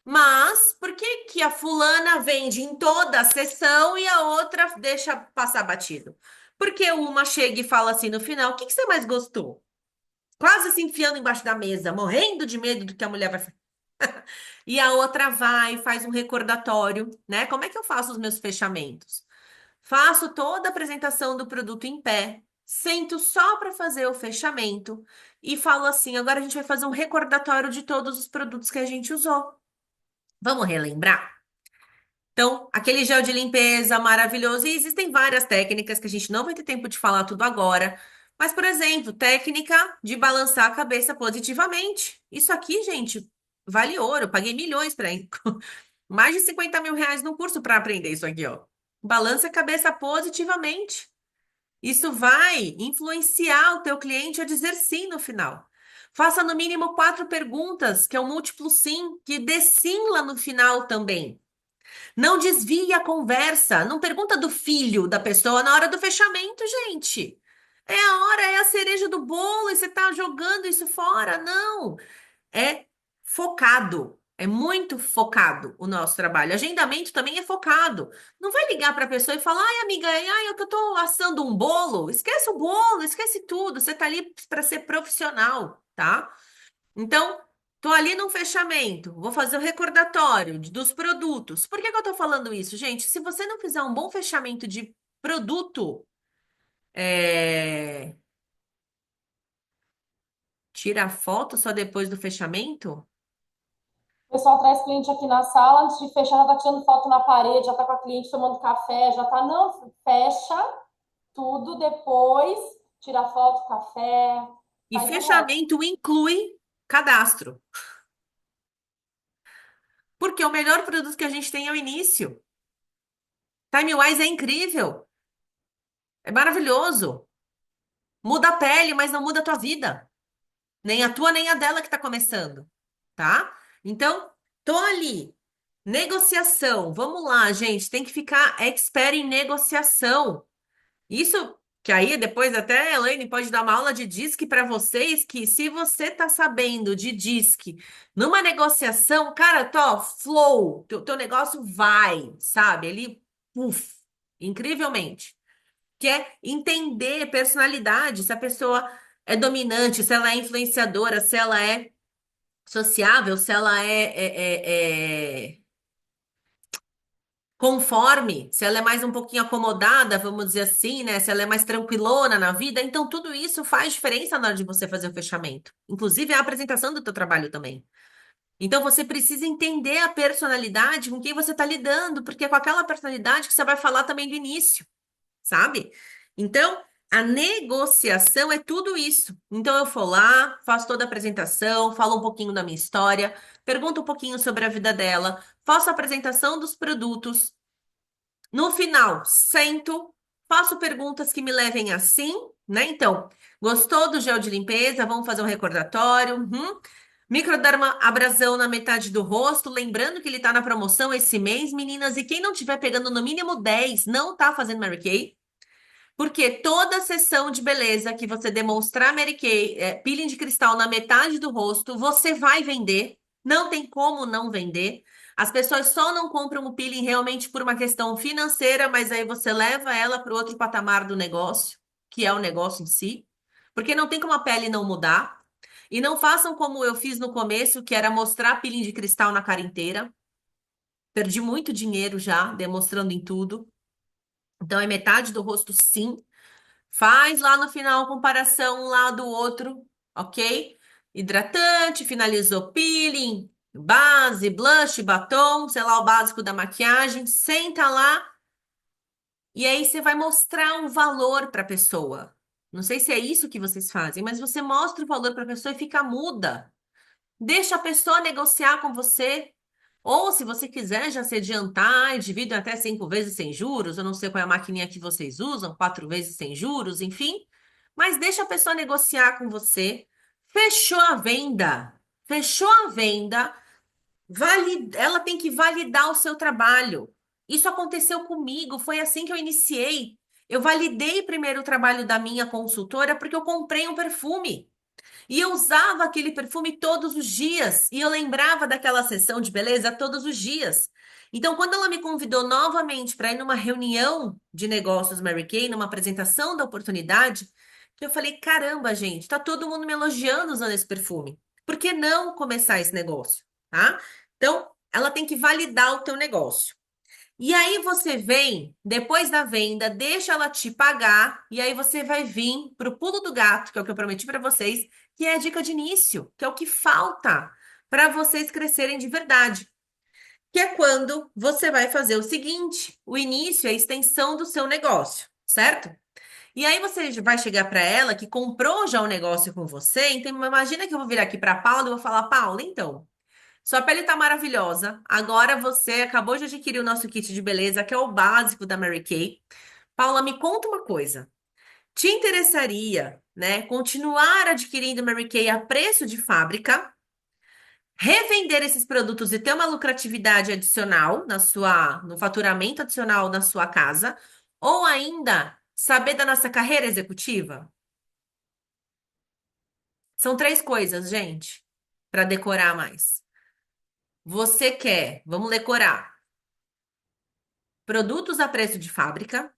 Mas por que que a fulana vende em toda a sessão e a outra deixa passar batido? Porque uma chega e fala assim no final: o que que você mais gostou? Quase se enfiando embaixo da mesa, morrendo de medo do que a mulher vai fazer. E a outra vai, faz um recordatório, né? Como é que eu faço os meus fechamentos? Faço toda a apresentação do produto em pé, sento só para fazer o fechamento e falo assim: agora a gente vai fazer um recordatório de todos os produtos que a gente usou. Vamos relembrar? Então, aquele gel de limpeza maravilhoso, e existem várias técnicas que a gente não vai ter tempo de falar tudo agora. Mas, por exemplo, técnica de balançar a cabeça positivamente. Isso aqui, gente, vale ouro. Eu paguei milhões para mais de 50 mil reais no curso para aprender isso aqui, ó. Balance a cabeça positivamente. Isso vai influenciar o teu cliente a dizer sim no final. Faça no mínimo 4 perguntas, que é o múltiplo sim, que dê sim lá no final também. Não desvie a conversa. Não pergunta do filho da pessoa na hora do fechamento, gente. É a hora, é a cereja do bolo e você tá jogando isso fora. Não. É focado. É muito focado o nosso trabalho. Agendamento também é focado. Não vai ligar para a pessoa e falar: ai, amiga, eu que eu tô assando um bolo. Esquece o bolo, esquece tudo. Você tá ali para ser profissional, tá? Então, tô ali num fechamento, vou fazer o recordatório dos produtos. Por que que eu tô falando isso, gente? Se você não fizer um bom fechamento de produto, é... tira a foto só depois do fechamento? O pessoal traz cliente aqui na sala, antes de fechar, já tá tirando foto na parede, já tá com a cliente tomando café, já tá, não, fecha tudo depois, tira foto, café, E faz o resto. fechamento inclui cadastro, porque o melhor produto que a gente tem é o início. TimeWise é incrível, é maravilhoso. Muda a pele, mas não muda a tua vida. Nem a tua, nem a dela que tá começando, tá? Então, tô ali. Negociação. Vamos lá, gente. Tem que ficar expert em negociação. Isso que aí depois até a Elaine pode dar uma aula de disque para vocês, que se você tá sabendo de disque numa negociação, cara, tô, flow, teu negócio vai, sabe? Ele, uf, incrivelmente. Que é entender personalidade, se a pessoa é dominante, se ela é influenciadora, se ela é sociável, se ela é conforme, se ela é mais um pouquinho acomodada, vamos dizer assim, né? Se ela é mais tranquilona na vida, então tudo isso faz diferença na hora de você fazer o fechamento. Inclusive a apresentação do teu trabalho também. Então você precisa entender a personalidade com quem você está lidando, porque é com aquela personalidade que você vai falar também do início, sabe? Então, a negociação é tudo isso. Então, eu vou lá, faço toda a apresentação, falo um pouquinho da minha história, pergunto um pouquinho sobre a vida dela, faço a apresentação dos produtos. No final, sento, faço perguntas que me levem assim, né? Então, gostou do gel de limpeza? Vamos fazer um recordatório. Microderma abrasão na metade do rosto. Lembrando que ele tá na promoção esse mês, meninas. E quem não tiver pegando no mínimo 10 não tá fazendo Mary Kay. Porque toda sessão de beleza que você demonstrar Mary Kay, peeling de cristal na metade do rosto, você vai vender. Não tem como não vender. As pessoas só não compram o peeling realmente por uma questão financeira, mas aí você leva ela para o outro patamar do negócio, que é o negócio em si. Porque não tem como a pele não mudar. E não façam como eu fiz no começo, que era mostrar peeling de cristal na cara inteira. Perdi muito dinheiro já, demonstrando em tudo. Então é metade do rosto, sim. Faz lá no final a comparação um lado do outro, ok? Hidratante, finalizou peeling, base, blush, batom, sei lá, o básico da maquiagem. Senta lá e aí você vai mostrar um valor para a pessoa. Não sei se é isso que vocês fazem, mas você mostra o valor para a pessoa e fica muda. Deixa a pessoa negociar com você. Ou, se você quiser já se adiantar, divide até 5 vezes sem juros. Eu não sei qual é a maquininha que vocês usam, 4 vezes sem juros, enfim. Mas deixa a pessoa negociar com você. Fechou a venda. Fechou a venda. Ela tem que validar o seu trabalho. Isso aconteceu comigo, foi assim que eu iniciei. Eu validei primeiro o trabalho da minha consultora porque eu comprei um perfume. E eu usava aquele perfume todos os dias. E eu lembrava daquela sessão de beleza todos os dias. Então, quando ela me convidou novamente para ir numa reunião de negócios Mary Kay, numa apresentação da oportunidade, eu falei: caramba, gente, tá todo mundo me elogiando usando esse perfume. Por que não começar esse negócio? Tá? Então, ela tem que validar o teu negócio. E aí você vem, depois da venda, deixa ela te pagar, e aí você vai vir pro pulo do gato, que é o que eu prometi para vocês, que é a dica de início, que é o que falta para vocês crescerem de verdade. Que é quando você vai fazer o seguinte: o início é a extensão do seu negócio, certo? E aí você vai chegar para ela que comprou já o negócio com você, então imagina que eu vou vir aqui para Paula e vou falar: Paula, então. Sua pele tá maravilhosa. Agora você acabou de adquirir o nosso kit de beleza, que é o básico da Mary Kay. Paula, me conta uma coisa. Te interessaria, né, continuar adquirindo Mary Kay a preço de fábrica, revender esses produtos e ter uma lucratividade adicional no faturamento adicional na sua casa, ou ainda saber da nossa carreira executiva? São três coisas, gente, para decorar mais. Você quer, vamos decorar, produtos a preço de fábrica,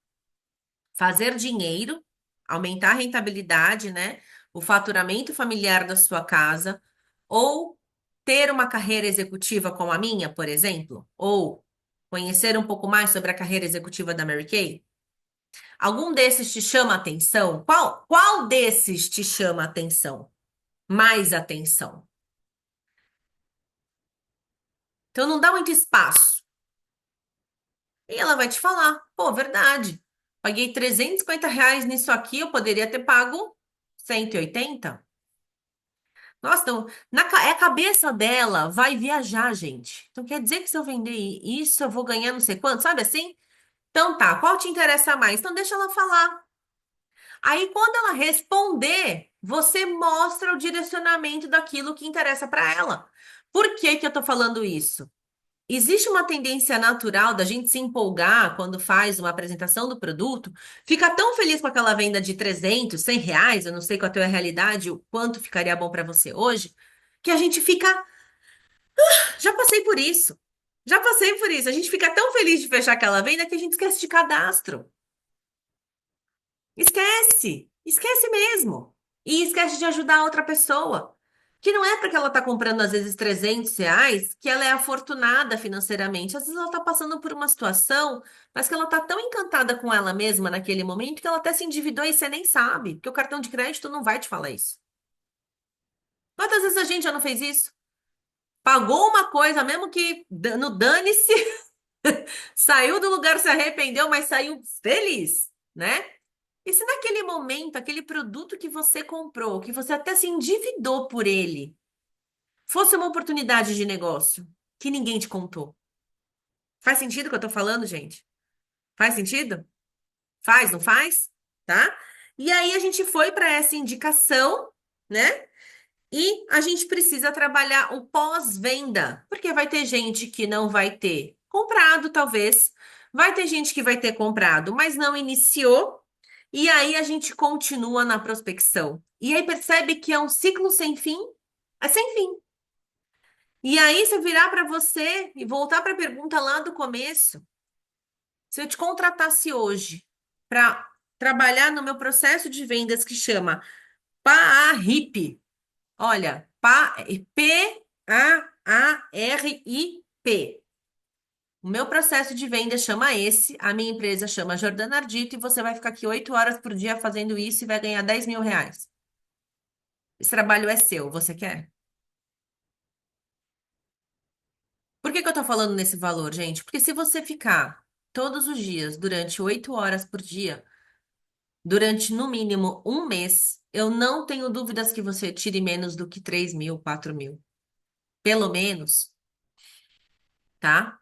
fazer dinheiro, aumentar a rentabilidade, né? O faturamento familiar da sua casa, ou ter uma carreira executiva como a minha, por exemplo, ou conhecer um pouco mais sobre a carreira executiva da Mary Kay? Algum desses te chama atenção? Qual desses te chama atenção? Mais atenção. Então não dá muito espaço. E ela vai te falar, pô, verdade. Paguei R$ 350 nisso aqui, eu poderia ter pago 180. Nossa, então, é a cabeça dela vai viajar, gente. Então quer dizer que se eu vender isso, eu vou ganhar não sei quanto, sabe assim? Então tá, qual te interessa mais? Então deixa ela falar. Aí quando ela responder, você mostra o direcionamento daquilo que interessa para ela. Por que que eu tô falando isso? Existe uma tendência natural da gente se empolgar quando faz uma apresentação do produto, fica tão feliz com aquela venda de 300, R$ 100, eu não sei qual é a tua realidade, o quanto ficaria bom para você hoje, que a gente fica, já passei por isso. Já passei por isso. A gente fica tão feliz de fechar aquela venda que a gente esquece de cadastro. Esquece. Esquece mesmo. E esquece de ajudar a outra pessoa. Que não é porque ela está comprando, às vezes, R$ 300 que ela é afortunada financeiramente. Às vezes ela está passando por uma situação, mas que ela está tão encantada com ela mesma naquele momento que ela até se endividou e você nem sabe. Porque o cartão de crédito não vai te falar isso. Quantas vezes a gente já não fez isso? Pagou uma coisa, mesmo que no dane-se, saiu do lugar, se arrependeu, mas saiu feliz, né? E se naquele momento, aquele produto que você comprou, que você até se endividou por ele, fosse uma oportunidade de negócio que ninguém te contou? Faz sentido o que eu tô falando, gente? Faz sentido? Faz, não faz? Tá? E aí a gente foi para essa indicação, né? E a gente precisa trabalhar o pós-venda, porque vai ter gente que não vai ter comprado, talvez. Vai ter gente que vai ter comprado, mas não iniciou. E aí a gente continua na prospecção. E aí percebe que é um ciclo sem fim, é sem fim. E aí, se eu virar para você e voltar para a pergunta lá do começo, se eu te contratasse hoje para trabalhar no meu processo de vendas que chama PARIP, olha, PARIP. O meu processo de venda chama esse, a minha empresa chama Jordana Ardito e você vai ficar aqui 8 horas por dia fazendo isso e vai ganhar R$ 10.000. Esse trabalho é seu, você quer? Por que que eu tô falando nesse valor, gente? Porque se você ficar todos os dias, durante 8 horas por dia, durante no mínimo um mês, eu não tenho dúvidas que você tire menos do que 3.000, 4.000. Pelo menos, tá?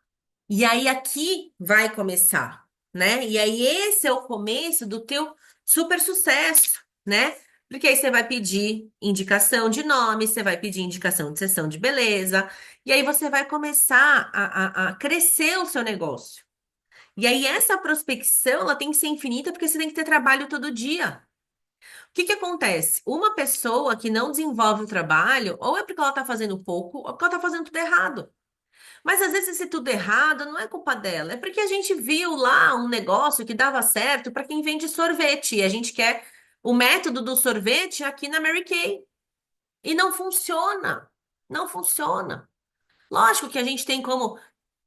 E aí aqui vai começar, né? E aí esse é o começo do teu super sucesso, né? Porque aí você vai pedir indicação de nome, você vai pedir indicação de sessão de beleza, e aí você vai começar a crescer o seu negócio. E aí essa prospecção, ela tem que ser infinita, porque você tem que ter trabalho todo dia. O que que acontece? Uma pessoa que não desenvolve o trabalho, ou é porque ela está fazendo pouco, ou porque ela está fazendo tudo errado. Mas às vezes esse tudo errado não é culpa dela, é porque a gente viu lá um negócio que dava certo para quem vende sorvete, e a gente quer o método do sorvete aqui na Mary Kay. E não funciona. Não funciona. Lógico que a gente tem como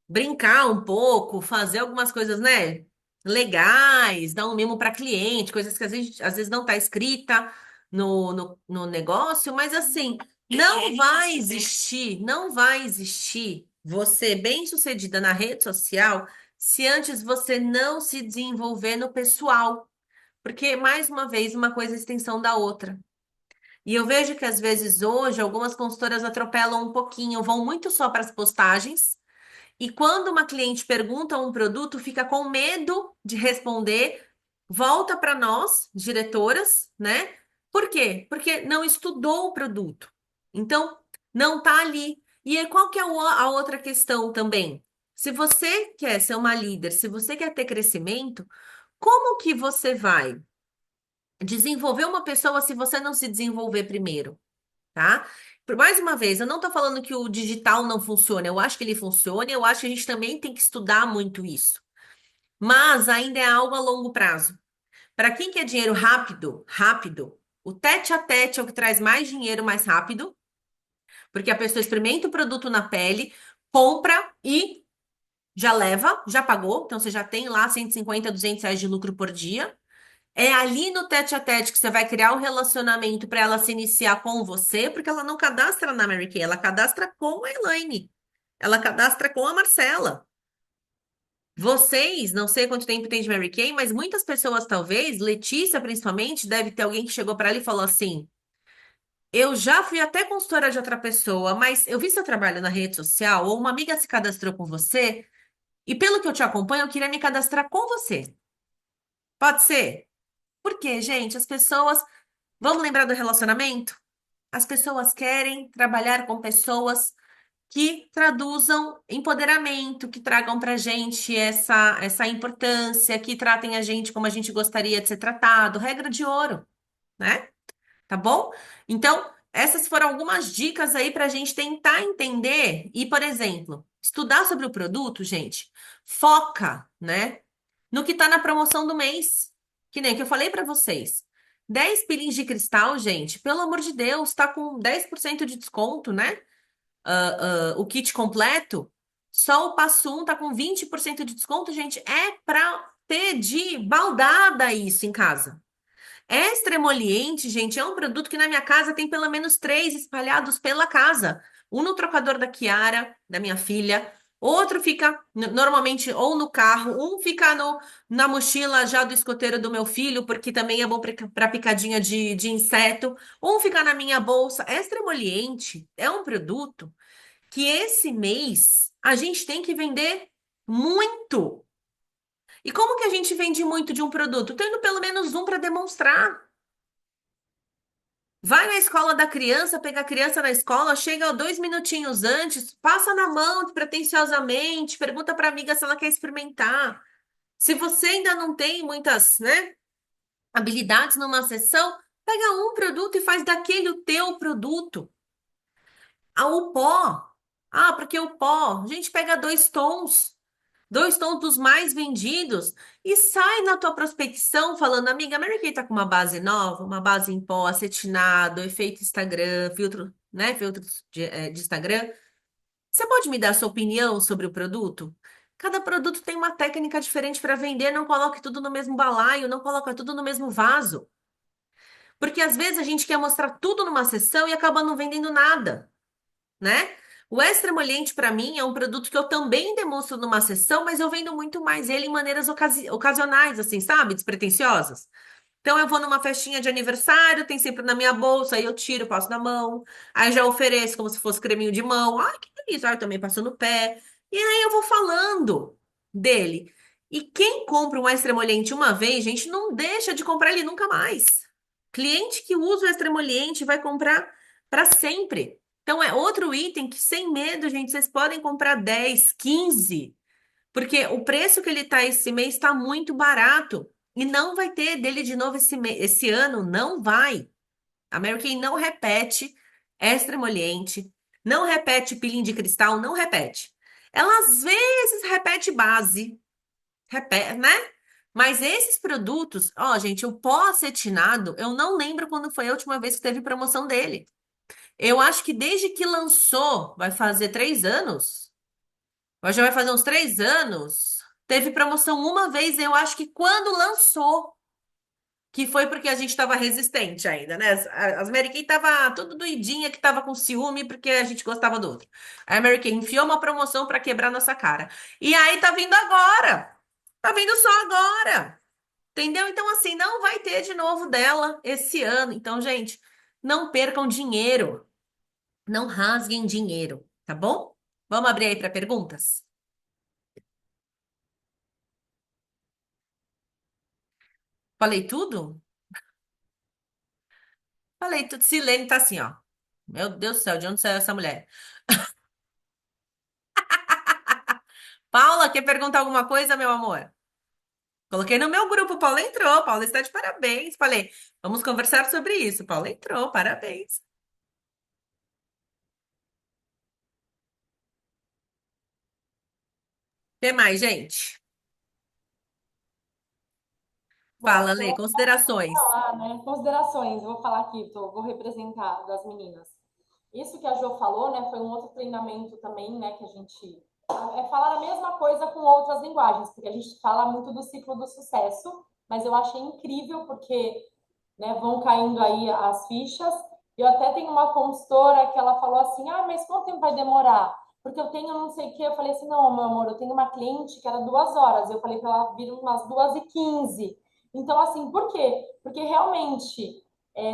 brincar um pouco, fazer algumas coisas, né? Legais, dar um mimo para cliente, coisas que às vezes não está escrita no negócio, mas assim, não vai existir você bem-sucedida na rede social se antes você não se desenvolver no pessoal. Porque, mais uma vez, uma coisa é extensão da outra. E eu vejo que às vezes hoje algumas consultoras atropelam um pouquinho, vão muito só para as postagens e quando uma cliente pergunta um produto, fica com medo de responder, volta para nós, diretoras, né? Por quê? Porque não estudou o produto. Então, não está ali. E aí, qual que é a outra questão também? Se você quer ser uma líder, se você quer ter crescimento, como que você vai desenvolver uma pessoa se você não se desenvolver primeiro? Tá? Por mais uma vez, eu não estou falando que o digital não funciona, eu acho que ele funciona, eu acho que a gente também tem que estudar muito isso. Mas ainda é algo a longo prazo. Para quem quer dinheiro rápido, rápido, o tete a tete é o que traz mais dinheiro mais rápido, porque a pessoa experimenta o produto na pele, compra e já leva, já pagou, então você já tem lá 150, R$ 200 de lucro por dia. É ali no tete a tete que você vai criar o relacionamento para ela se iniciar com você, porque ela não cadastra na Mary Kay, ela cadastra com a Elaine. Ela cadastra com a Marcela. Vocês, não sei quanto tempo tem de Mary Kay, mas muitas pessoas, talvez, Letícia principalmente, deve ter alguém que chegou para ela e falou assim: Eu já fui até consultora de outra pessoa, mas eu vi seu trabalho na rede social, ou uma amiga se cadastrou com você, e pelo que eu te acompanho, eu queria me cadastrar com você. Pode ser? Por quê, gente? As pessoas. Vamos lembrar do relacionamento? As pessoas querem trabalhar com pessoas que traduzam empoderamento, que tragam para gente essa importância, que tratem a gente como a gente gostaria de ser tratado. Regra de ouro, né? Tá bom? Então, essas foram algumas dicas aí para a gente tentar entender e, por exemplo, estudar sobre o produto, gente, foca, né? No que tá na promoção do mês. Que nem que eu falei pra vocês. 10 pilinhos de cristal, gente, pelo amor de Deus, tá com 10% de desconto, né? O kit completo. Só o passo 1 tá com 20% de desconto, gente. É pra ter de baldada isso em casa. Extra emoliente, gente, é um produto que na minha casa tem pelo menos três espalhados pela casa. Um no trocador da Kiara, da minha filha, outro fica normalmente ou no carro, um fica na mochila já do escoteiro do meu filho, porque também é bom para picadinha de inseto. Um fica na minha bolsa. Extra emoliente é um produto que esse mês a gente tem que vender muito. E como que a gente vende muito de um produto? Tendo pelo menos um para demonstrar. Vai na escola da criança, pega a criança na escola, chega 2 minutinhos antes, passa na mão despretensiosamente, pergunta para a amiga se ela quer experimentar. Se você ainda não tem muitas, né, habilidades numa sessão, pega um produto e faz daquele o teu produto. Ah, o pó. Ah, porque o pó, a gente pega 2 tons. 2 tons dos mais vendidos e sai na tua prospecção falando, amiga, a Mary Kay tá com uma base nova, uma base em pó, acetinado, efeito Instagram, filtro, né, filtros de Instagram. Você pode me dar a sua opinião sobre o produto? Cada produto tem uma técnica diferente para vender, não coloque tudo no mesmo balaio, não coloca tudo no mesmo vaso. Porque às vezes a gente quer mostrar tudo numa sessão e acaba não vendendo nada, né? O extra emoliente, para mim, é um produto que eu também demonstro numa sessão, mas eu vendo muito mais ele em maneiras ocasionais, assim, sabe? Despretensiosas. Então eu vou numa festinha de aniversário, tem sempre na minha bolsa, aí eu tiro, passo na mão, aí já ofereço como se fosse creminho de mão. Ai, que delícia, ai, eu também passo no pé. E aí eu vou falando dele. E quem compra um extremoliente uma vez, gente, não deixa de comprar ele nunca mais. Cliente que usa o extremoliente vai comprar para sempre. Então é outro item que, sem medo, gente, vocês podem comprar 10, 15. Porque o preço que ele tá esse mês está muito barato. E não vai ter dele de novo esse ano, não vai. A Mary Kay não repete extra emoliente, não repete peeling de cristal, não repete. Ela às vezes repete base, repete, né? Mas esses produtos, ó, gente, o pó acetinado, eu não lembro quando foi a última vez que teve promoção dele. Eu acho que desde que lançou, vai fazer 3 anos. Mas já vai fazer uns 3 anos. Teve promoção uma vez, eu acho que quando lançou, que foi porque a gente estava resistente ainda, né? As Mary Kay tava tudo doidinha, que tava com ciúme porque a gente gostava do outro. Aí a Mary Kay enfiou uma promoção para quebrar nossa cara. E aí tá vindo agora. Tá vindo só agora. Entendeu? Então, assim, não vai ter de novo dela esse ano. Então, gente, não percam dinheiro. Não rasguem dinheiro, tá bom? Vamos abrir aí para perguntas? Falei tudo? Falei tudo. Silene tá assim, ó. Meu Deus do céu, de onde saiu essa mulher? Paula, quer perguntar alguma coisa, meu amor? Coloquei no meu grupo, Paula entrou. Paula está de parabéns. Falei, vamos conversar sobre isso. Paula entrou, parabéns. O que mais, gente? Bom, Fala, acho que eu Lê, vou considerações. falar, né? Considerações, eu vou falar aqui, vou representar das meninas. Isso que a Jo falou, né, foi um outro treinamento também, né, que a gente falar a mesma coisa com outras linguagens, porque a gente fala muito do ciclo do sucesso, mas eu achei incrível porque, né, vão caindo aí as fichas. Eu até tenho uma consultora que ela falou assim: "Ah, mas quanto tempo vai demorar?" Porque eu tenho não sei o quê. Eu falei assim: "Não, meu amor, eu tenho uma cliente que era 2 horas." Eu falei para ela vir umas 2h15. Então, assim, por quê? Porque realmente,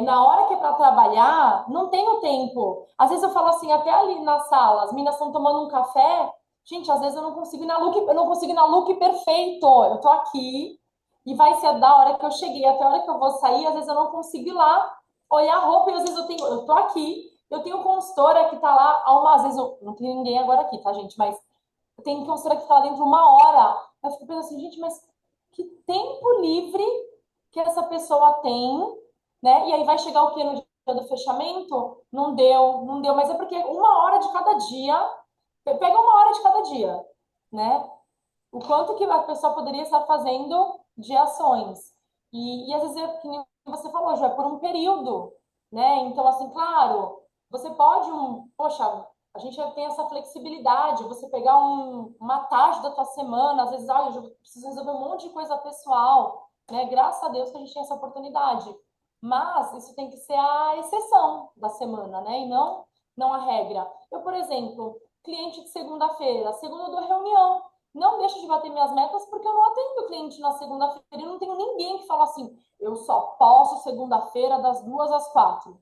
na hora que é para trabalhar, não tenho tempo. Às vezes eu falo assim, até ali na sala, as meninas estão tomando um café. Gente, às vezes eu não consigo ir na look, eu não consigo ir na look perfeito. Eu tô aqui e vai ser da hora que eu cheguei até a hora que eu vou sair. Às vezes eu não consigo ir lá olhar a roupa e às vezes eu tô aqui, eu tenho consultora que tá lá às vezes eu não tenho ninguém agora aqui, tá, gente? Mas eu tenho consultora que tá lá dentro de 1 hora. Eu fico pensando assim, gente, mas que tempo livre que essa pessoa tem, né? E aí vai chegar o quê no dia do fechamento? Não deu, não deu, mas é porque 1 hora de cada dia, pega 1 hora de cada dia, né? O quanto que a pessoa poderia estar fazendo de ações. E às vezes, que nem você falou, já é por um período, né? Então, assim, claro, você pode, poxa, a gente já tem essa flexibilidade, você pegar uma tarde da tua semana, às vezes, eu já preciso resolver um monte de coisa pessoal, né? Graças a Deus que a gente tem essa oportunidade. Mas isso tem que ser a exceção da semana, né? E não a regra. Eu, por exemplo, cliente de segunda-feira, segunda eu dou reunião, não deixo de bater minhas metas porque eu não atendo cliente na segunda-feira. Eu não tenho ninguém que fala assim, eu só posso segunda-feira das 2 às 4.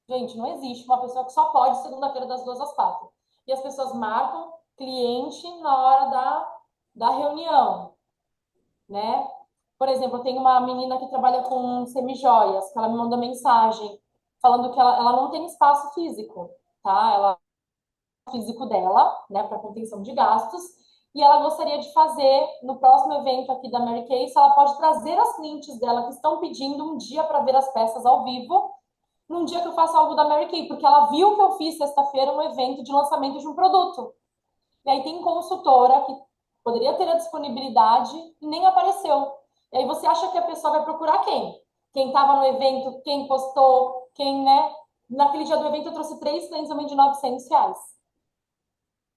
Gente, não existe uma pessoa que só pode segunda-feira das 2 às 4. E as pessoas marcam cliente na hora da reunião, né? Por exemplo, eu tenho uma menina que trabalha com semijoias, que ela me mandou mensagem falando que ela não tem espaço físico, tá? Ela físico dela, né, para contenção de gastos, e ela gostaria de fazer no próximo evento aqui da Mary Kay, se ela pode trazer as clientes dela que estão pedindo um dia para ver as peças ao vivo, num dia que eu faço algo da Mary Kay, porque ela viu que eu fiz sexta-feira um evento de lançamento de um produto. E aí tem consultora que poderia ter a disponibilidade e nem apareceu. E aí você acha que a pessoa vai procurar quem? Quem estava no evento, quem postou, quem, né? Naquele dia do evento eu trouxe 3 clientes também de R$ 900.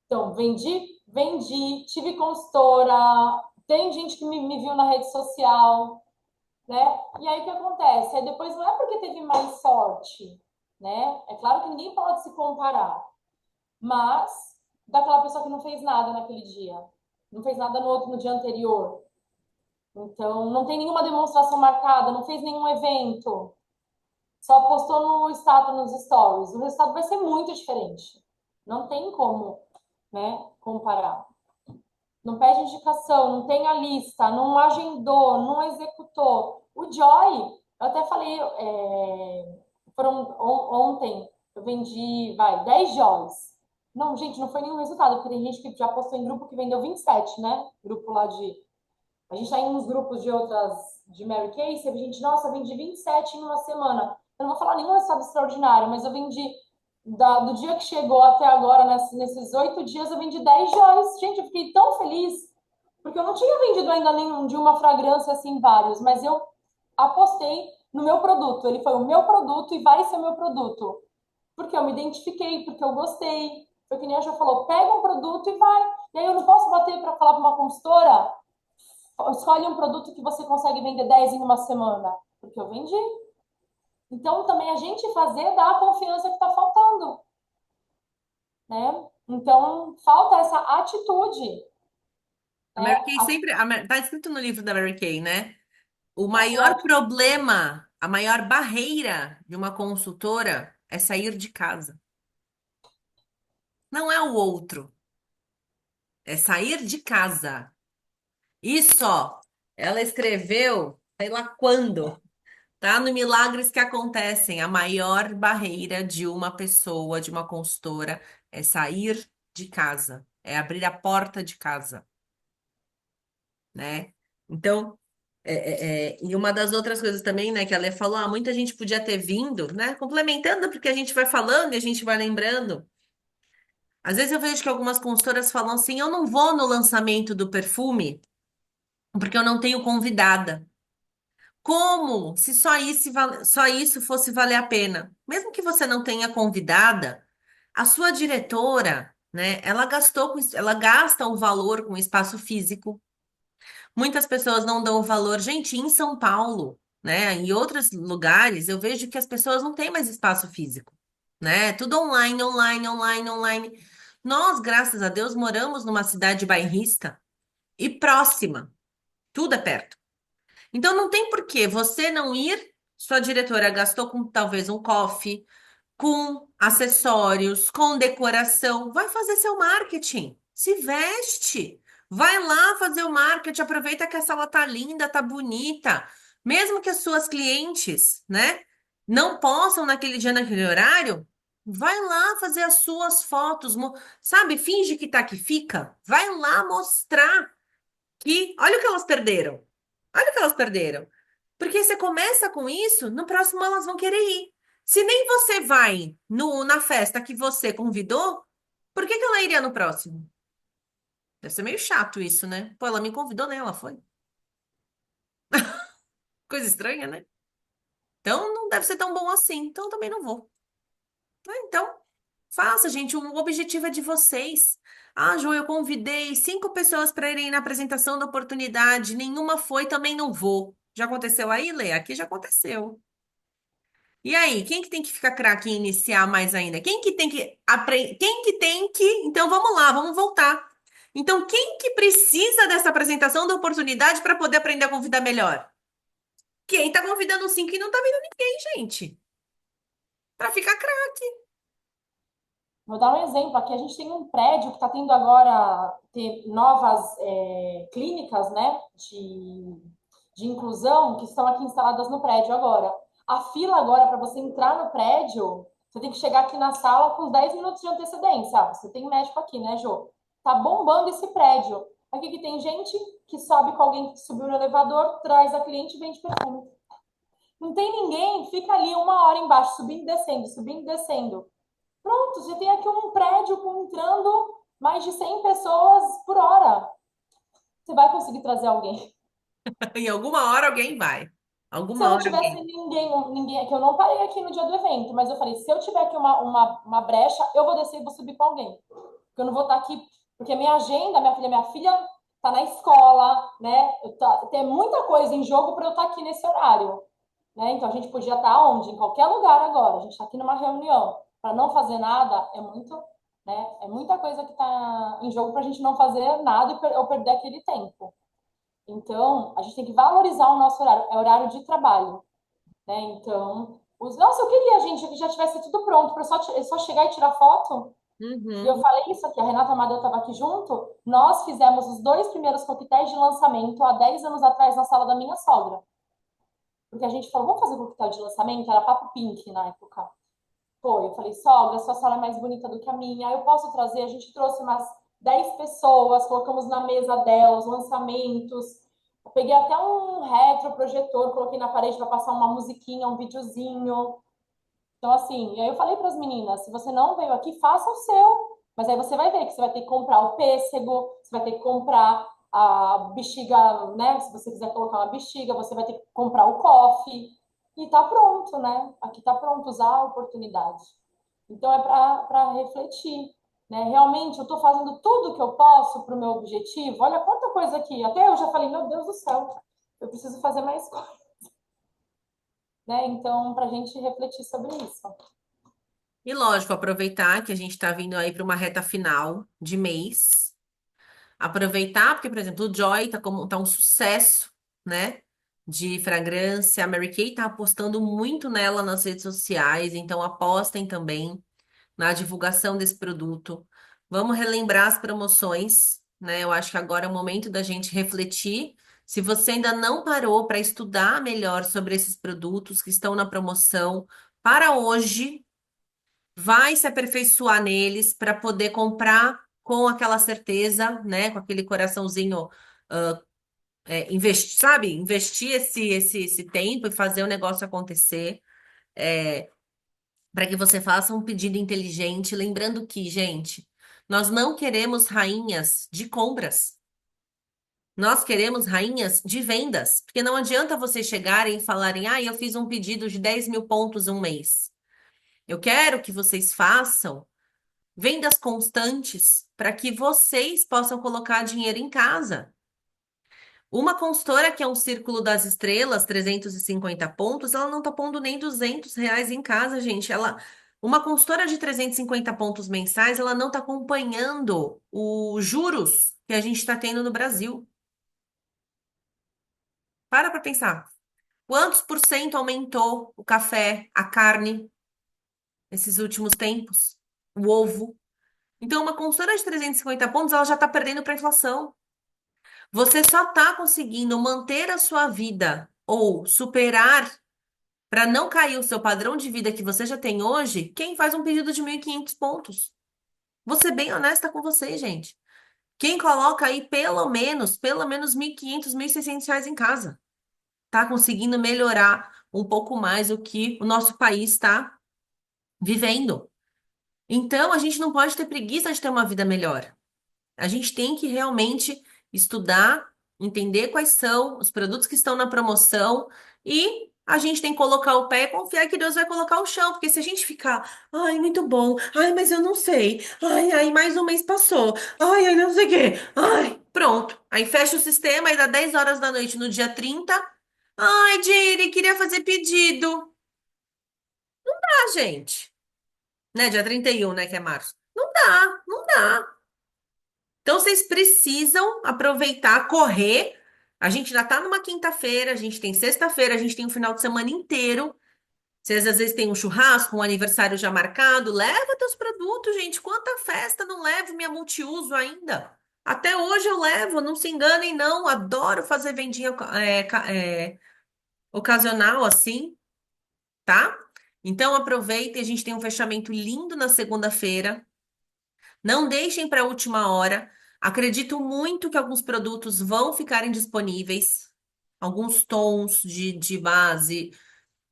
Então, vendi, tive consultora, tem gente que me viu na rede social, né? E aí o que acontece? Aí depois não é porque teve mais sorte, né? É claro que ninguém pode se comparar, mas daquela pessoa que não fez nada naquele dia, não fez nada no dia anterior. Então, não tem nenhuma demonstração marcada, não fez nenhum evento, só postou no status, nos stories. O resultado vai ser muito diferente. Não tem como, né, comparar. Não pede indicação, não tem a lista, não agendou, não executou. O Joy, eu até falei, ontem eu vendi, 10 Joys. Não, gente, não foi nenhum resultado, porque tem gente que já postou em grupo que vendeu 27, né? Grupo lá de. A gente tá em uns grupos de outras, de Mary Kay, e a gente, nossa, eu vendi 27 em uma semana. Eu não vou falar nenhum resultado extraordinário, mas eu vendi do dia que chegou até agora, nesses 8 dias, eu vendi 10 joias. Gente, eu fiquei tão feliz, porque eu não tinha vendido ainda nenhum de uma fragrância assim, vários, mas eu apostei no meu produto. Ele foi o meu produto e vai ser o meu produto. Porque eu me identifiquei, porque eu gostei. Foi que nem a Jo falou, pega um produto e vai. E aí eu não posso bater para falar para uma consultora, escolhe um produto que você consegue vender 10 em uma semana. Porque eu vendi. Então, também a gente fazer dá a confiança que está faltando, né? Então, falta essa atitude, A Mary né? Kay sempre. Tá escrito no livro da Mary Kay, né? O A ser maior problema, a maior barreira de uma consultora é sair de casa. Não é o outro, é sair de casa. Isso, ó, ela escreveu, sei lá quando, tá? No Milagres que Acontecem. A maior barreira de uma pessoa, de uma consultora, é sair de casa, é abrir a porta de casa, né? Então, e uma das outras coisas também, né, que a Lê falou, muita gente podia ter vindo, né? Complementando, porque a gente vai falando e a gente vai lembrando. Às vezes eu vejo que algumas consultoras falam assim: eu não vou no lançamento do perfume porque eu não tenho convidada. Como se só isso fosse valer a pena? Mesmo que você não tenha convidada, a sua diretora, né, ela gasta o valor com espaço físico. Muitas pessoas não dão valor. Gente, em São Paulo, né, em outros lugares, eu vejo que as pessoas não têm mais espaço físico, né? Tudo online, online, online, online. Nós, graças a Deus, moramos numa cidade bairrista e próxima. Tudo é perto. Então não tem por que você não ir. Sua diretora gastou com talvez um coffee, com acessórios, com decoração. Vai fazer seu marketing. Se veste. Vai lá fazer o marketing. Aproveita que a sala tá linda, tá bonita. Mesmo que as suas clientes, né, não possam naquele dia, naquele horário, vai lá fazer as suas fotos. Sabe, finge que tá que fica. Vai lá mostrar que, olha o que elas perderam. Olha o que elas perderam. Porque você começa com isso, no próximo elas vão querer ir. Se nem você vai na festa que você convidou, por que que ela iria no próximo? Deve ser meio chato isso, né? Pô, ela me convidou, né? Ela foi. Coisa estranha, né? Então não deve ser tão bom assim. Então eu também não vou. Então, faça, gente. O objetivo é de vocês. Ah, Ju, eu convidei 5 pessoas para irem na apresentação da oportunidade. Nenhuma foi, também não vou. Já aconteceu aí, Lê? Aqui já aconteceu. E aí, quem que tem que ficar craque e iniciar mais ainda? Quem que tem que aprender? Quem que tem que. Então vamos lá, vamos voltar. Então, quem que precisa dessa apresentação da oportunidade para poder aprender a convidar melhor? Quem tá convidando 5 e não tá vendo ninguém, gente. Para ficar craque. Vou dar um exemplo. Aqui a gente tem um prédio que está tendo agora novas clínicas, né, de inclusão que estão aqui instaladas no prédio agora. A fila agora para você entrar no prédio, você tem que chegar aqui na sala com 10 minutos de antecedência. Você tem médico aqui, né, Jô? Tá bombando esse prédio. Aqui que tem gente que sobe com alguém que subiu no elevador, traz a cliente e vende perfume. Não tem ninguém, fica ali 1 hora embaixo, subindo e descendo, subindo e descendo. Pronto, você tem aqui um prédio com entrando mais de 100 pessoas por hora. Você vai conseguir trazer alguém. Em alguma hora alguém vai. Se eu Alguma não hora tivesse alguém. ninguém, é que eu não parei aqui no dia do evento, mas eu falei, se eu tiver aqui uma brecha, eu vou descer e vou subir com alguém. Porque eu não vou estar aqui, porque minha agenda, minha filha tá na escola, né? Tem muita coisa em jogo para eu estar aqui nesse horário, né? Então a gente podia estar onde? Em qualquer lugar agora. A gente está aqui numa reunião. Para não fazer nada é muito, né? É muita coisa que está em jogo para a gente não fazer nada ou perder aquele tempo. Então, a gente tem que valorizar o nosso horário, é horário de trabalho, né? Então, nossa, eu queria, gente, que já tivesse tudo pronto, para só chegar e tirar foto. E eu Uhum. falei isso aqui, a Renata Amadeu estava aqui junto. Nós fizemos os dois primeiros coquetéis de lançamento há 10 anos atrás na sala da minha sogra. Porque a gente falou, vamos fazer coquetel de lançamento? Era Papo Pink na época. Pô, eu falei, sogra, sua sala é mais bonita do que a minha. Eu posso trazer? A gente trouxe umas 10 pessoas, colocamos na mesa dela os lançamentos. Eu peguei até um retroprojetor, coloquei na parede para passar uma musiquinha, um videozinho. Então, assim, e aí eu falei para as meninas: se você não veio aqui, faça o seu. Mas aí você vai ver que você vai ter que comprar o pêssego, você vai ter que comprar a bexiga, né? Se você quiser colocar uma bexiga, você vai ter que comprar o coffee. E tá pronto, né? Aqui tá pronto, usar a oportunidade. Então é para refletir, né? Realmente eu estou fazendo tudo que eu posso para o meu objetivo. Olha quanta coisa aqui. Até eu já falei, meu Deus do céu, eu preciso fazer mais coisa, né? Então, para a gente refletir sobre isso. E lógico, aproveitar que a gente está vindo aí para uma reta final de mês. Aproveitar, porque, por exemplo, o Joy tá um sucesso, né? De fragrância. A Mary Kay tá apostando muito nela nas redes sociais, então apostem também na divulgação desse produto. Vamos relembrar as promoções, né? Eu acho que agora é o momento da gente refletir. Se você ainda não parou para estudar melhor sobre esses produtos que estão na promoção, para hoje, vai se aperfeiçoar neles para poder comprar com aquela certeza, né? Com aquele coraçãozinho, investir, sabe? Investir esse tempo e fazer o negócio acontecer. Para que você faça um pedido inteligente, lembrando que, gente, nós não queremos rainhas de compras. Nós queremos rainhas de vendas, porque não adianta vocês chegarem e falarem, ah, eu fiz um pedido de 10.000 pontos um mês. Eu quero que vocês façam vendas constantes para que vocês possam colocar dinheiro em casa. Uma consultora que é um Círculo das Estrelas, 350 pontos, ela não tá pondo nem R$ 200 em casa, gente. Uma consultora de 350 pontos mensais, ela não tá acompanhando os juros que a gente está tendo no Brasil. Para pensar. Quantos por cento aumentou o café, a carne, nesses últimos tempos? O ovo. Então, uma consultora de 350 pontos, ela já está perdendo para a inflação. Você só está conseguindo manter a sua vida ou superar para não cair o seu padrão de vida que você já tem hoje, quem faz um pedido de 1.500 pontos. Vou ser bem honesta com você, gente. Quem coloca aí pelo menos 1.500, R$ 1.600 em casa, tá conseguindo melhorar um pouco mais o que o nosso país está vivendo. Então, a gente não pode ter preguiça de ter uma vida melhor. A gente tem que realmente estudar, entender quais são os produtos que estão na promoção e a gente tem que colocar o pé e confiar que Deus vai colocar o chão, porque se a gente ficar, ai, muito bom, ai, mas eu não sei, ai, mais um mês passou, ai, não sei o quê, ai, pronto. Aí fecha o sistema e dá 10 horas da noite no dia 30. Ai, Jiri, queria fazer pedido. Ah, gente, né? Dia 31, né, que é março. Não dá, não dá. Então, vocês precisam aproveitar, correr. A gente já tá numa quinta-feira, a gente tem sexta-feira, a gente tem um final de semana inteiro. Vocês às vezes têm um churrasco, um aniversário já marcado. Leva teus produtos, gente. Quanta festa não levo minha multiuso ainda? Até hoje eu levo, não se enganem, não. Adoro fazer vendinha ocasional assim, tá? Então aproveitem, a gente tem um fechamento lindo na segunda-feira. Não deixem para a última hora. Acredito muito que alguns produtos vão ficar indisponíveis. Alguns tons de base.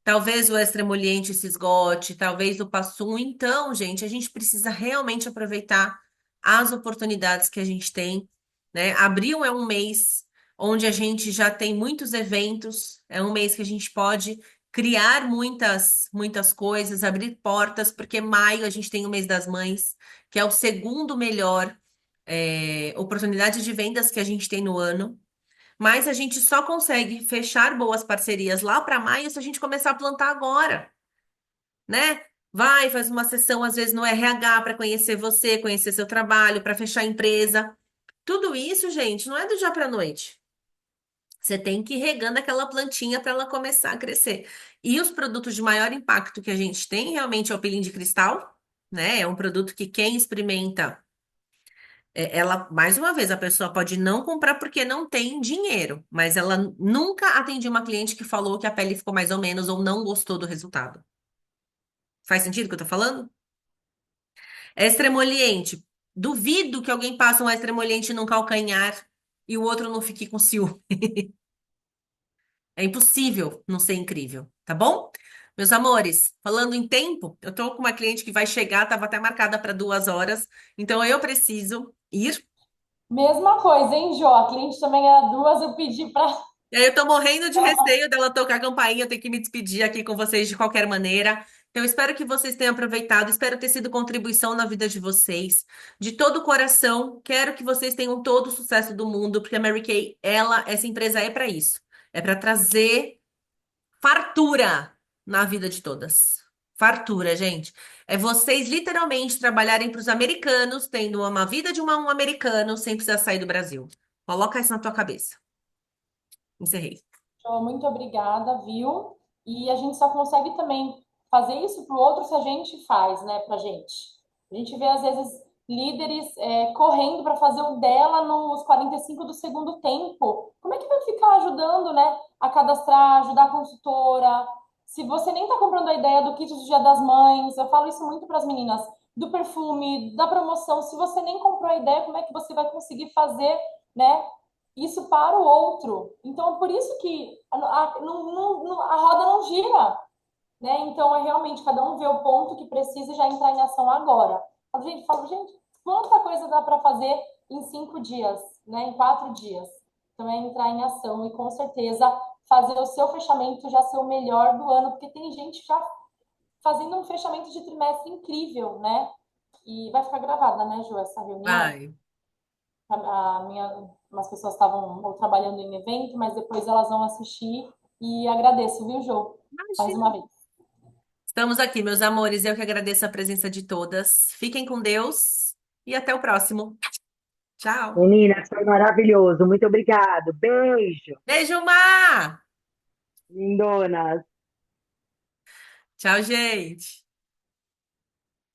Talvez o extra emoliente se esgote, talvez o Passum. Então, gente, a gente precisa realmente aproveitar as oportunidades que a gente tem, né? Abril é um mês onde a gente já tem muitos eventos, é um mês que a gente pode criar muitas coisas, abrir portas, porque maio a gente tem o mês das mães, que é o segundo melhor, oportunidade de vendas que a gente tem no ano. Mas a gente só consegue fechar boas parcerias lá para maio se a gente começar a plantar agora, né? Vai, faz uma sessão às vezes no RH para conhecer você, conhecer seu trabalho, para fechar a empresa. Tudo isso, gente, não é do dia para noite. Você tem que ir regando aquela plantinha para ela começar a crescer. E os produtos de maior impacto que a gente tem realmente é o peeling de cristal, né? É um produto que quem experimenta, ela, mais uma vez, a pessoa pode não comprar porque não tem dinheiro, mas ela nunca atendi uma cliente que falou que a pele ficou mais ou menos ou não gostou do resultado. Faz sentido o que eu tô falando? É extremoliente. Duvido que alguém passe um extremoliente num calcanhar e o outro não fique com ciúme. É impossível não ser incrível, tá bom? Meus amores, falando em tempo, eu tô com uma cliente que vai chegar, tava até marcada para 2 horas, então eu preciso ir. Mesma coisa, hein, Jo? A cliente também era duas, eu pedi para. E aí eu tô morrendo de receio dela tocar a campainha, eu tenho que me despedir aqui com vocês de qualquer maneira. Então, eu espero que vocês tenham aproveitado, espero ter sido contribuição na vida de vocês. De todo o coração, quero que vocês tenham todo o sucesso do mundo, porque a Mary Kay, essa empresa é para isso. É para trazer fartura na vida de todas. Fartura, gente. É vocês literalmente trabalharem para os americanos, tendo uma vida de um americano sem precisar sair do Brasil. Coloca isso na tua cabeça. Encerrei. Jo, muito obrigada, viu? E a gente só consegue também fazer isso pro outro se a gente faz, né, pra gente. A gente vê, às vezes, líderes correndo para fazer o dela nos 45 do segundo tempo. Como é que vai ficar ajudando, né, a cadastrar, ajudar a consultora? Se você nem está comprando a ideia do kit do Dia das Mães, eu falo isso muito para as meninas, do perfume, da promoção. Se você nem comprou a ideia, como é que você vai conseguir fazer, né, isso para o outro? Então, é por isso que a roda não gira, né? Então, é realmente cada um vê o ponto que precisa e já entrar em ação agora. Gente, quanta coisa dá para fazer em 5 dias, né? Em 4 dias. Então, é entrar em ação e com certeza fazer o seu fechamento já ser o melhor do ano, porque tem gente já fazendo um fechamento de trimestre incrível, né? E vai ficar gravada, né, Ju, essa reunião? Vai. Umas pessoas estavam ou trabalhando em evento, mas depois elas vão assistir e agradeço, viu, Jô? Mais Imagina. uma vez. Estamos aqui, meus amores. Eu que agradeço a presença de todas. Fiquem com Deus e até o próximo. Tchau. Meninas, foi maravilhoso. Muito obrigado. Beijo, Beijo, Mar! lindonas. Tchau, gente.